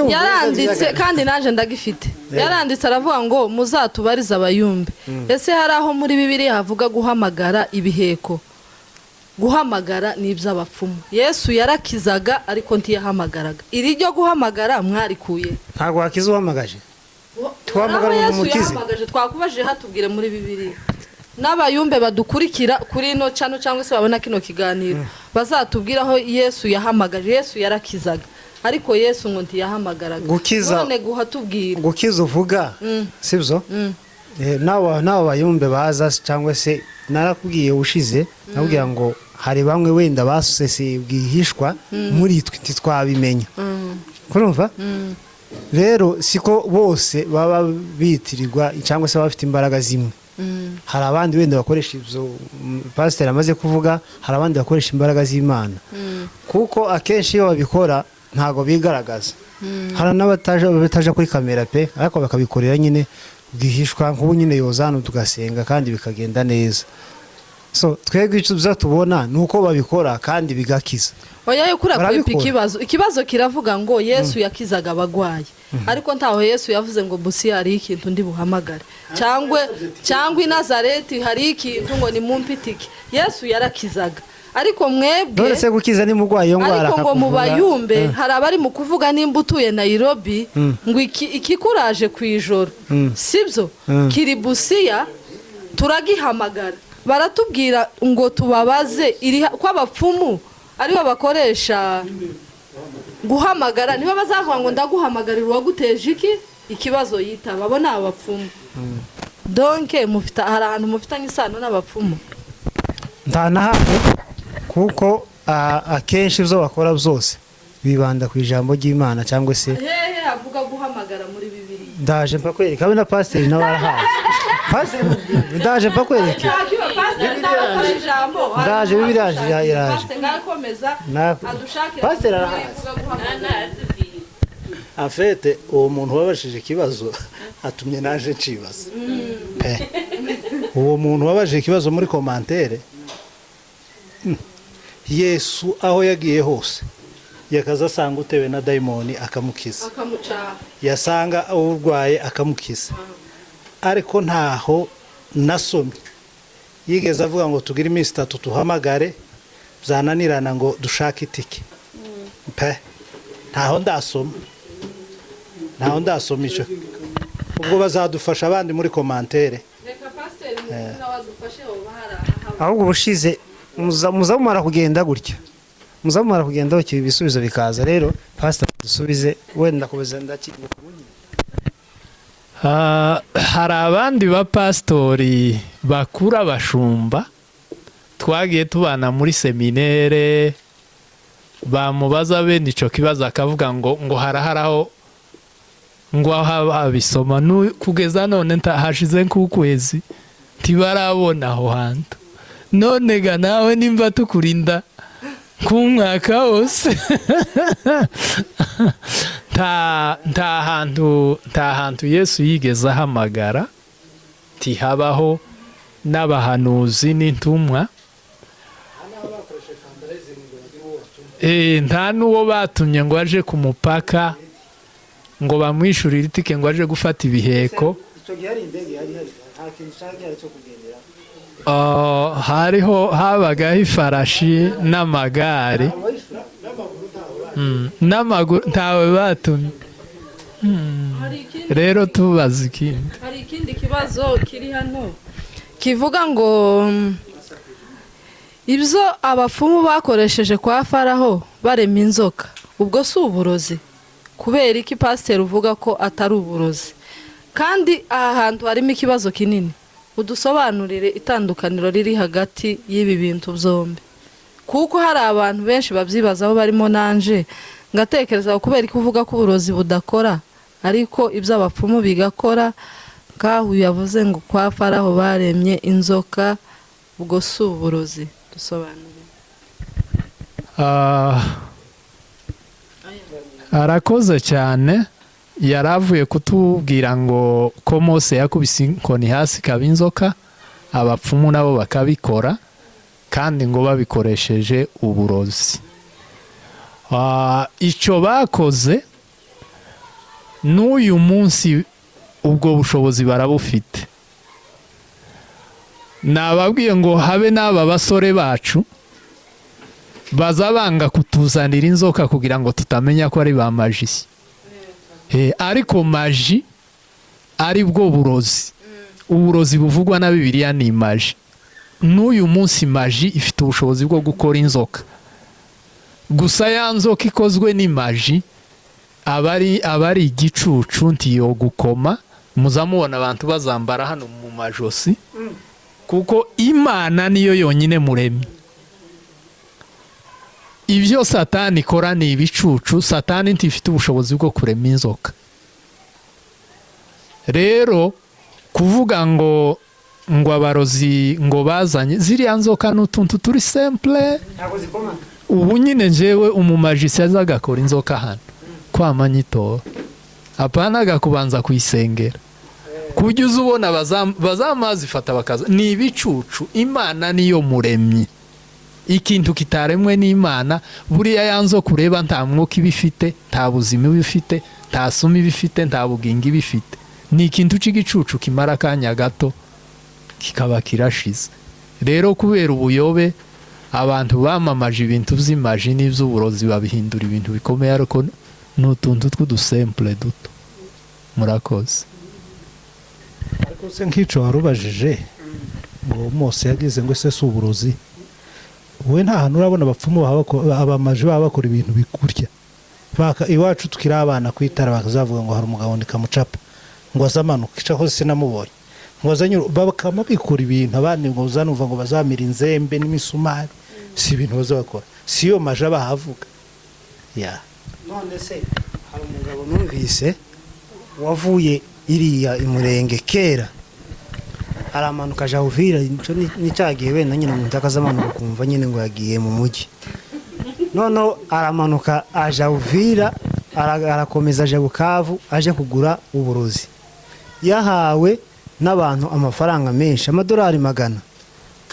Yaranditse kandi naje ndagifite. Yaranditse aravuga ngo muzatubariza abayumbe. Ese hari aho muri Bibiliya havuga guhamagara ibiheko? Guhamagara ni iby'abapfumu. Yesu yarakizaga ariko ntiyahamagaraga. Iri ryo guhamagara mwarikuye. Ntago hakiza uhamagaje. Tuhamagara umukizi. Twakubajije hatubwire muri Bibiliya. N'abayumbe badukurikira kuri ino cano cyangwa se babona kino kiganiro bazatubwira aho Yesu yahamagaje. Yesu yarakizaga ariko Yesu ngo ntiyahamagaraga. None guhatubwira. Gukiza uvuga sibyo? Nawe bayumbe baza cyangwa se narakubwiye ushize nabwira ngo hari bamwe wenda baseseye bwihishwa muri twe twabimenya. Kurumva? Rero siko bose baba bitirirwa cyangwa se bafite imbaraga zimwe. Hari abandi wenda bakoresha ibyo pastor amaze kuvuga, hari abandi bakoresha imbaraga z'Imana. Kuko akenshi iyo babikora ntago bigaragaza. Hari n'abataje kuri kamera pe, ariko bakabikorera nyine bwihishwa nk'ubu nyine yozana tugasenga kandi bikagenda neza. So twebwe icyo tubona nuko babikora kandi bigakiza. Oya yo kura ikibazo kiravuga ngo Yesu yakizaga abagwayi. Ariko ntaho Yesu yavuze ngo busi hari ikintu ndi buhamagare. Cyangwa i Nazareti hari ikintu ngo ni mumpitike. Yesu yarakizaga. Ariko mwebwe dore se gukiza ni mugwayi yo ngwara. Ariko ngo mubayumbe hari abari mu kuvuga nimbutuye Nairobi ngo ikikuraje kwijoro. Sibyo? Kiri busiya turagihamagara. Baratubwira ngo tubabaze iri kw'abapfumu ariho bakoresha guhamagara, niba bazavuga ngo ndaguhamagarira uwaguteje iki ikibazo yitaba. Abo ni abapfumu. Donke mufita hari ahantu mufitanye isano n'abapfumu? Nta na hamwe, kuko akenshi ibyo bakora byose bibanda ku ijambo ry'Imana cyangwa se hehe avuga guhamagara muri Bibiliya. Ndaje mpakwereka we na pastor nawe arahaje. Pastor ndaje mpakwereka. Ndaje Bibiliya iraje. Pastor arahaje. En fait uwo muntu wabashije ikibazo atumye naje ncibaza. Uwo muntu wabashije ikibazo muri commentaire, Yesu aho yagiye hose yakaza asanga utewe na daimoni akamukiza, yasanga urwaye akamukiza. Ariko ntaho nasomye yigeze avuga ngo tugire iminsi 3 tuhamagare byananirana ngo dushake itike. Ntaho ndasoma icyo. Ubwo bazadufasha abandi muri commentaire. Ahubwo bushize muzamara kugenda gutya, muzamara kugenda gutya ibisubizo bikaza. Rero pastor dusubize wenda kubeza ndakirwa. Hari abandi ba pastori bakura bashumba twagiye tubana muri seminere, bamubaza bene ico kibazo akavuga ngo haraharaho ngo abisoma kugeza none hashize nk'ukwezi ntibarabona aho hantu. None ga nawe nimba tukurinda k'umwaka wose nta hantu Yesu yigeze ahamagara tihabaho n'abahanuzi n'intumwa. Nta n'uwo batumye ngo aje ku mupaka ngo bamwishyurire itike ngo aje gufata ibiheko. Habagaho ifarashi n'amagare n'amaguru ntawe batumye. Rero tubaza ikindi, hari ikindi kibazo kiri hano kivuga ngo ibyo abapfumu bakoresheje kwa Faraho barema inzoka ubwo si uburozi? Kubera iki pasiteri uvuga ko atari uburozi? Kandi aha hantu harimo ikibazo kinini, udusobanurire itandukaniro riri hagati y'ibi bintu byombi, kuko hari abantu benshi babyibazaho barimo nanje ngatekereza kubera ko uvuga ko uburozi budakora ariko ibyo abapfumu bigakora. Kahu yavuze ngo kwa Faraho baremye inzoka ubwo si uburozi? Dusobanurire. Arakoze cyane. Yaravuye kutubwira ngo ko Mose yakubise inkoni hasi kaba inzoka, abapfumu nabo bakabikora kandi ngo babikoresheje uburozi. Icyo bakoze n'uyu munsi ubwo bushobozi barabufite. Nababwiye ngo habe n'aba basore bacu baza banga kutuzanira inzoka kugira ngo tutamenya ko ari ba magisi. Ariko maji ari bwo burozi. Uburozi buvugwa na Bibiliya ni maji. N'uyu munsi maji ifite ubushobozi bwo gukora inzoka. Gusa ya nzoka ikozwe ni maji abari igicucu ntiyo gukoma. Muzamubona abantu bazambara hano mu majosi kuko Imana niyo yonyine muremye. Ibyo Satani ikora ni ibicucu. Satani ntifite ubushobozi bwo kurema inzoka. Rero kuvuga ngo abarozi ngo bazanye ziriya nzoka n'utuntu turi simple. Ubu nyine njyewe umumajisi azagakora inzoka hano kwa Manyitoro apana agakubanza kuyisengera kujya uzubona bazamazifata bakaza. Ni ibicucu. Imana niyo muremye. Ikintu kitaremwe n'Imana. Buriya yanzo kureba nta mwuka ibifite, nta buzima ibifite, nta sumi ibifite, nta bugingo ibifite. Ni ikintu cy'igicucu kimara kanya gato kikaba kirashize. Rero kubera ubuyobe abantu bamamaje ibintu by'imaji n'iby'uburozi babihindura ibintu bikomeye ariko n'utuntu tw'udusemple duto. Murakoze. Ariko se nk'icyo warubajije ngo Mose yagize ngo ese si uburozi, wowe nta hantu urabona abapfumu abamaji baba bakora ibintu bikurya. Iwacu tukiri abana ku itara bakazavuga ngo hari umugabo ndikamucapa ngo azamanuka ica hose namubonye ngo azanyura bakama bikora ibintu abandi ngo uzanumva ngo bazamira inzembe n'imisumari. Si ibintu bazakora, si yo maji bahavuga. None se hari umugabo numvise wavuye iriya imurenge kera aramanuka aja Uvira. Nicyagiye wenda nyine umuntu akazamanuka kumva nyine ngo yagiye mu mujyi. Noneho aramanuka aja Uvira arakomeza aja Bukavu aje kugura uburozi. Yahawe n'abantu amafaranga menshi, amadolari 100.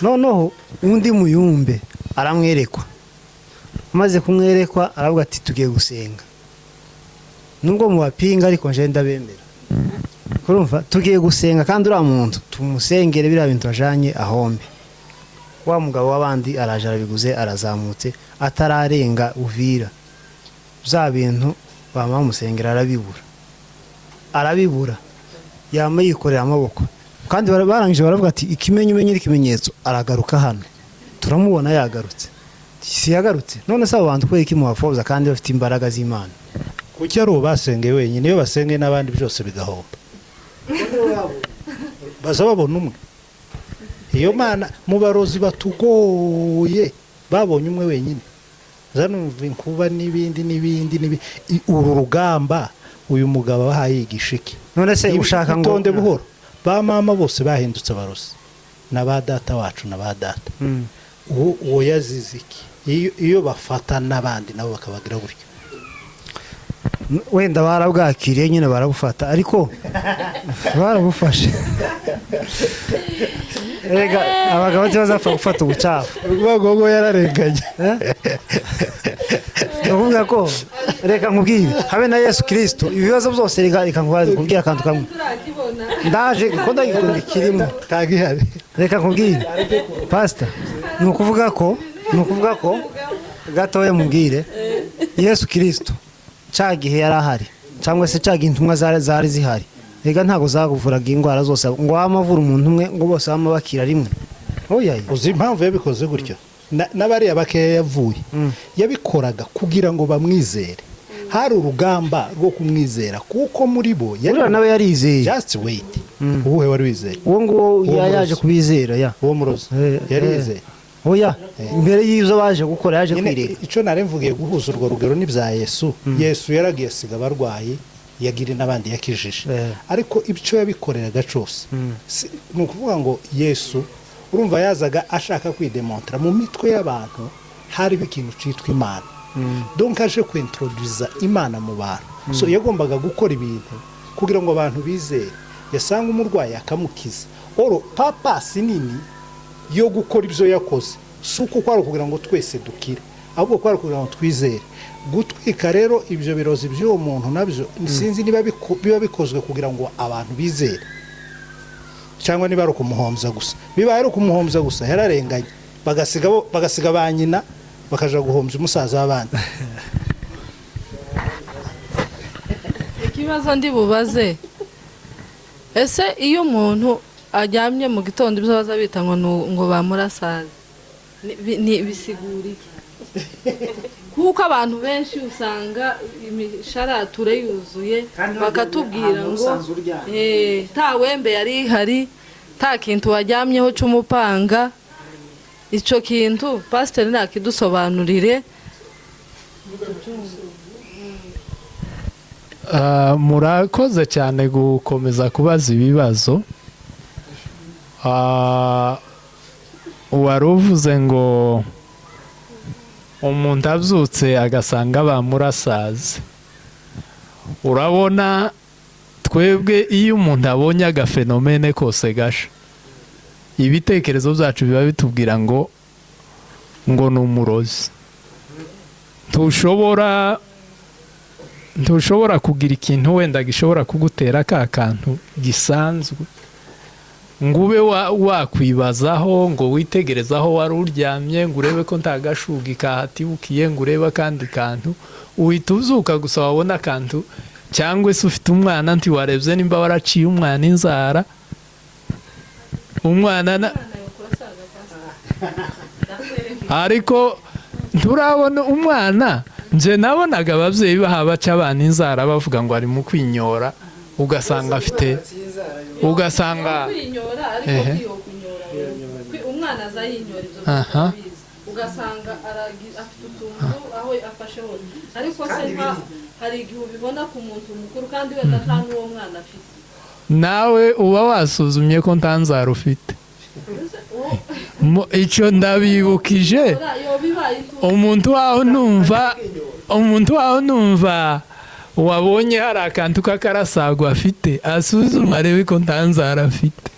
Noneho undi muyumbe aramwerekwa. Amaze kumwerekwa aravuga ati tugiye gusenga. Nubwo mu bapinga ariko nje ndabemera. Kurumva tugiye gusenga kandi ura muntu tumusengere bira bintu ajanye ahombe. Wa mugabo w'abandi araje arabiguze arazamutse atararenga Uvira. Bya bintu bamusengera arabibura. Yama yikorera amaboko. Kandi barangije baravuga ati ikimenye ikimenyetso aragaruka hano. Turamubona yagarutse. Si yagarutse. None se abantu kwe iki mubafoza kandi bafite imbaraga z'Imana. Kuki ari ubasenge wenyine, iyo basenge n'abandi byose bigahomba. Baza babona umwe. Iyo Mana mu barozi batugoye babonye umwe wenyine. Zanumva inkuba n'ibindi. Uru rugamba uyu mugabo abahaye igishiki none se ushaka ngo utonde buhoro ba mama bose bahindutse abarozi na ba data wacu na ba data uwo yazize iki iyo bafata n'abandi nabo bakabagira gutyo wenda barabwakiriye nyine barabufata ariko barabufashe rega abagabo bazapfa gufata ubucafu rwagogo yararenganye ndavuga ko reka nkubwire habe na Yesu Kristo ibibazo byose reka nkubwira akantu kamwe ndaje ko ndagikunda kirimo tagihari reka nkubwire pastor ni ukuvuga ko gatoya mubwire Yesu Kristo cyagihe yari ahari cyangwa se cyagihe intumwa zari zihari rega ntago zaguvuraga indwara zose ngo wamavura umuntu umwe ngo bose bamabakira rimwe oya uzi impamvu yabikoze gutyo n'abariya bakeya yavuye yabikoraga kugira ngo bamwizere hari urugamba rwo kumwizera kuko muri bo nawe yarizeye just wait ubuhe wari wizeye uwo nguwo yaje kubizera ya uwo murozi yarizeye oya imbere y'ibyo baje gukora yaje kwirega icyo nari mvugiye guhuza urwo rugero n'ibya Yesu Yesu yaragiye asiga abarwayi yagire n'abandi yakijije ariko ibyo yabikoreraga cyose ni ukuvuga ngo Yesu urumva yazaga ashaka kwidemontara mu mitwe y'abantu hariho ikintu cyitwa imana donc aje kwintroduza imana mu bantu so yagombaga gukora ibintu kugira ngo abantu bizere yasanga umurwayi akamukiza oro papa sinini yo gukora ibyo yakoze si uko kwari kugira ngo twese dukire ahubwo kwari kugira ngo twizere gutwika rero ibyo birozi by'uwo muntu nabyo sinzi niba biba bikozwe kugira ngo abantu bizere cyangwa niba ari ukumuhombya gusa biba ari ukumuhombya gusa yararenganye bagasiga ba nyina bakaja guhombya umusaza w'abandi ikibazo ndi bubaze ese iyo umuntu aryamye mu gitondo ibyo baza bita ngo bamurasaze bisigura iki kuko abantu benshi usanga imisharature yuzuye bakatubwira ngo ta wembe yari ihari ta kintu waryamyeho cy'umupanga icyo kintu pasiteri nakidusobanurire murakoze cyane gukomeza kubaza ibibazo wari uvuze ngo umuntu abyutse agasanga bamurasaze urabona twebwe iyo umuntu abonye agafenomene kose gasha ibitekerezo byacu biba bitubwira ngo ni umurozi ntushobora kugira ikintu wenda gishobora kugutera ka kantu gisanzwe ngo ube wakwibazaho ngo witegereze aho wari uryamye ngo urebe ko nta gashugi kahatibukiye ngo urebe akandi kantu uhita ubyuka gusa wabona akantu cyangwa se ufite umwana ntiwarebye nimba waraciye umwana inzara umwana ariko turabona umwana nje nabonaga ababyeyi baha baca abana inzara bavuga ngo ari mu kwinyora ugasanga afite ugasanga umwana aza yinyora ibyo ugasanga afite utuntu aho afashe hose ariko se hari igihe ubibona ku muntu mukuru kandi wenda nta n'uwo mwana afite nawe uba wasuzumye ko nta nzara ufite icyo ndabibukije umuntu waho numva wabonye hari akantu k'akarasago afite asuzuma arebe ko nta nzara afite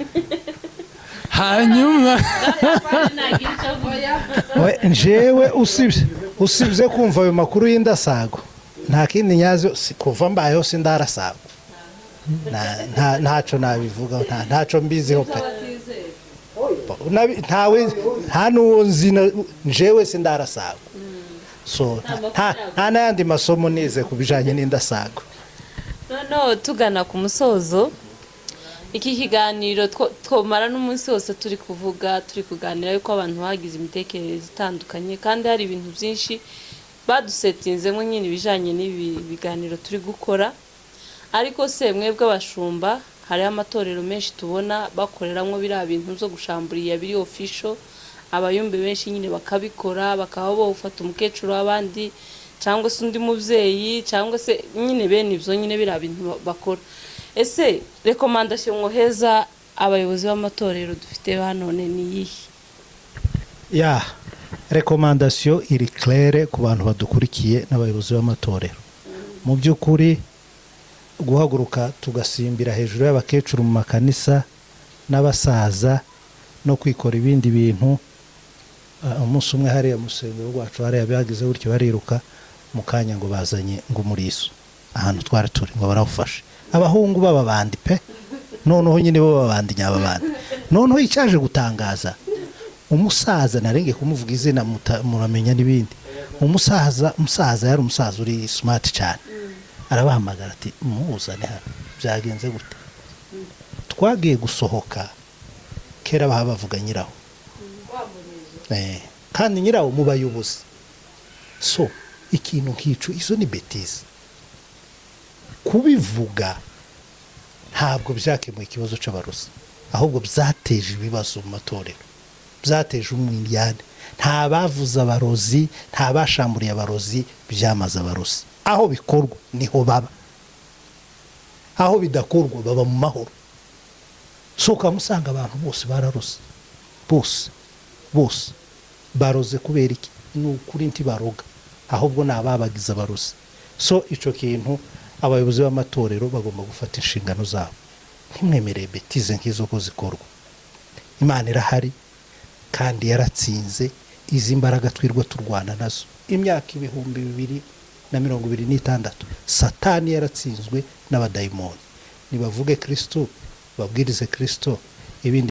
hanyuma njyewe usibye kumva ayo makuru y'indasago nta kindi nyazo kuva mbayeho sindarasago ntacyo nabivugaho ntacyo mbiziho pe nta n'uwo nzi njyewe sindarasago so nta n'ayandi masomo nize ku bijyanye n'indasago noneho tugana ku musozo iki kiganiro twomara n'umunsi wose turi kuganira yuko abantu bagize imitekerereze itandukanye kandi hari ibintu byinshi badusetinzemo nyine ibijyanye n'ibi biganiro turi gukora ariko se mwebwe abashumba hariho amatorero menshi tubona bakoreramo biriya bintu byo gushamburiya biri official abayumbe benshi nyine bakabikora bakaba bawufata umukecuru w'abandi cyangwa se undi mubyeyi cyangwa se nyine bene ibyo nyine biriya bintu bakora. Ese rekomandasiyo mwoheza abayobozi b'amatorero dufite hano ni iyihe? ya rekomandasiyo iri claire ku bantu badukurikiye n'abayobozi b'amatorero. Mu by'ukuri guhaguruka tugasimbira hejuru y'abakecuru mu makanisa n'abasaza no kwikora ibindi bintu. Umunsi umwe hariya mu rusengero rwacu hariya bagize gutyo bariruka mu kanya ngo bazanye ngo umurizo ahantu twari turi ngo barawufashe, abahungu b'ababandi pe, noneho nyine bo babandi nyababandi. Noneho icyaje gutangaza umusaza, narenge kumuvuga izina muramenya n'ibindi, umusaza yari umusaza uri smart cyane, arabahamagara ati muzane hano, byagenze gute? Twagiye gusohoka, kera bavuga nyiraho, kandi nyiraho mu bayobozi. So ikintu nk'ico izo ni betize kubivuga, ntabwo byakemuye ikibazo c'abarozi, ahubwo byateje ibibazo mu matorero, byateje umwiyane. Nta bavuze abarozi, nta bashamburiye abarozi, byamaze abarozi. Aho bikorwa niho baba, aho bidakorwa baba mu mahoro. So ukamusanga abantu bose bararose, bose baroze kubera iki? Ni ukuri ntibaroga, ahubwo ni ababagize abarozi. So ico kintu abayobozi b'amatorero bagomba gufata inshingano zabo, ntimwemereye betize nk'izo ko zikorwa. Imana irahari kandi yaratsinze izi mbaraga twirwa turwana nazo imyaka 2026. Satani yaratsinzwe n'abadayimoni. Nibavuge Kristo, babwirize Kristo, ibindi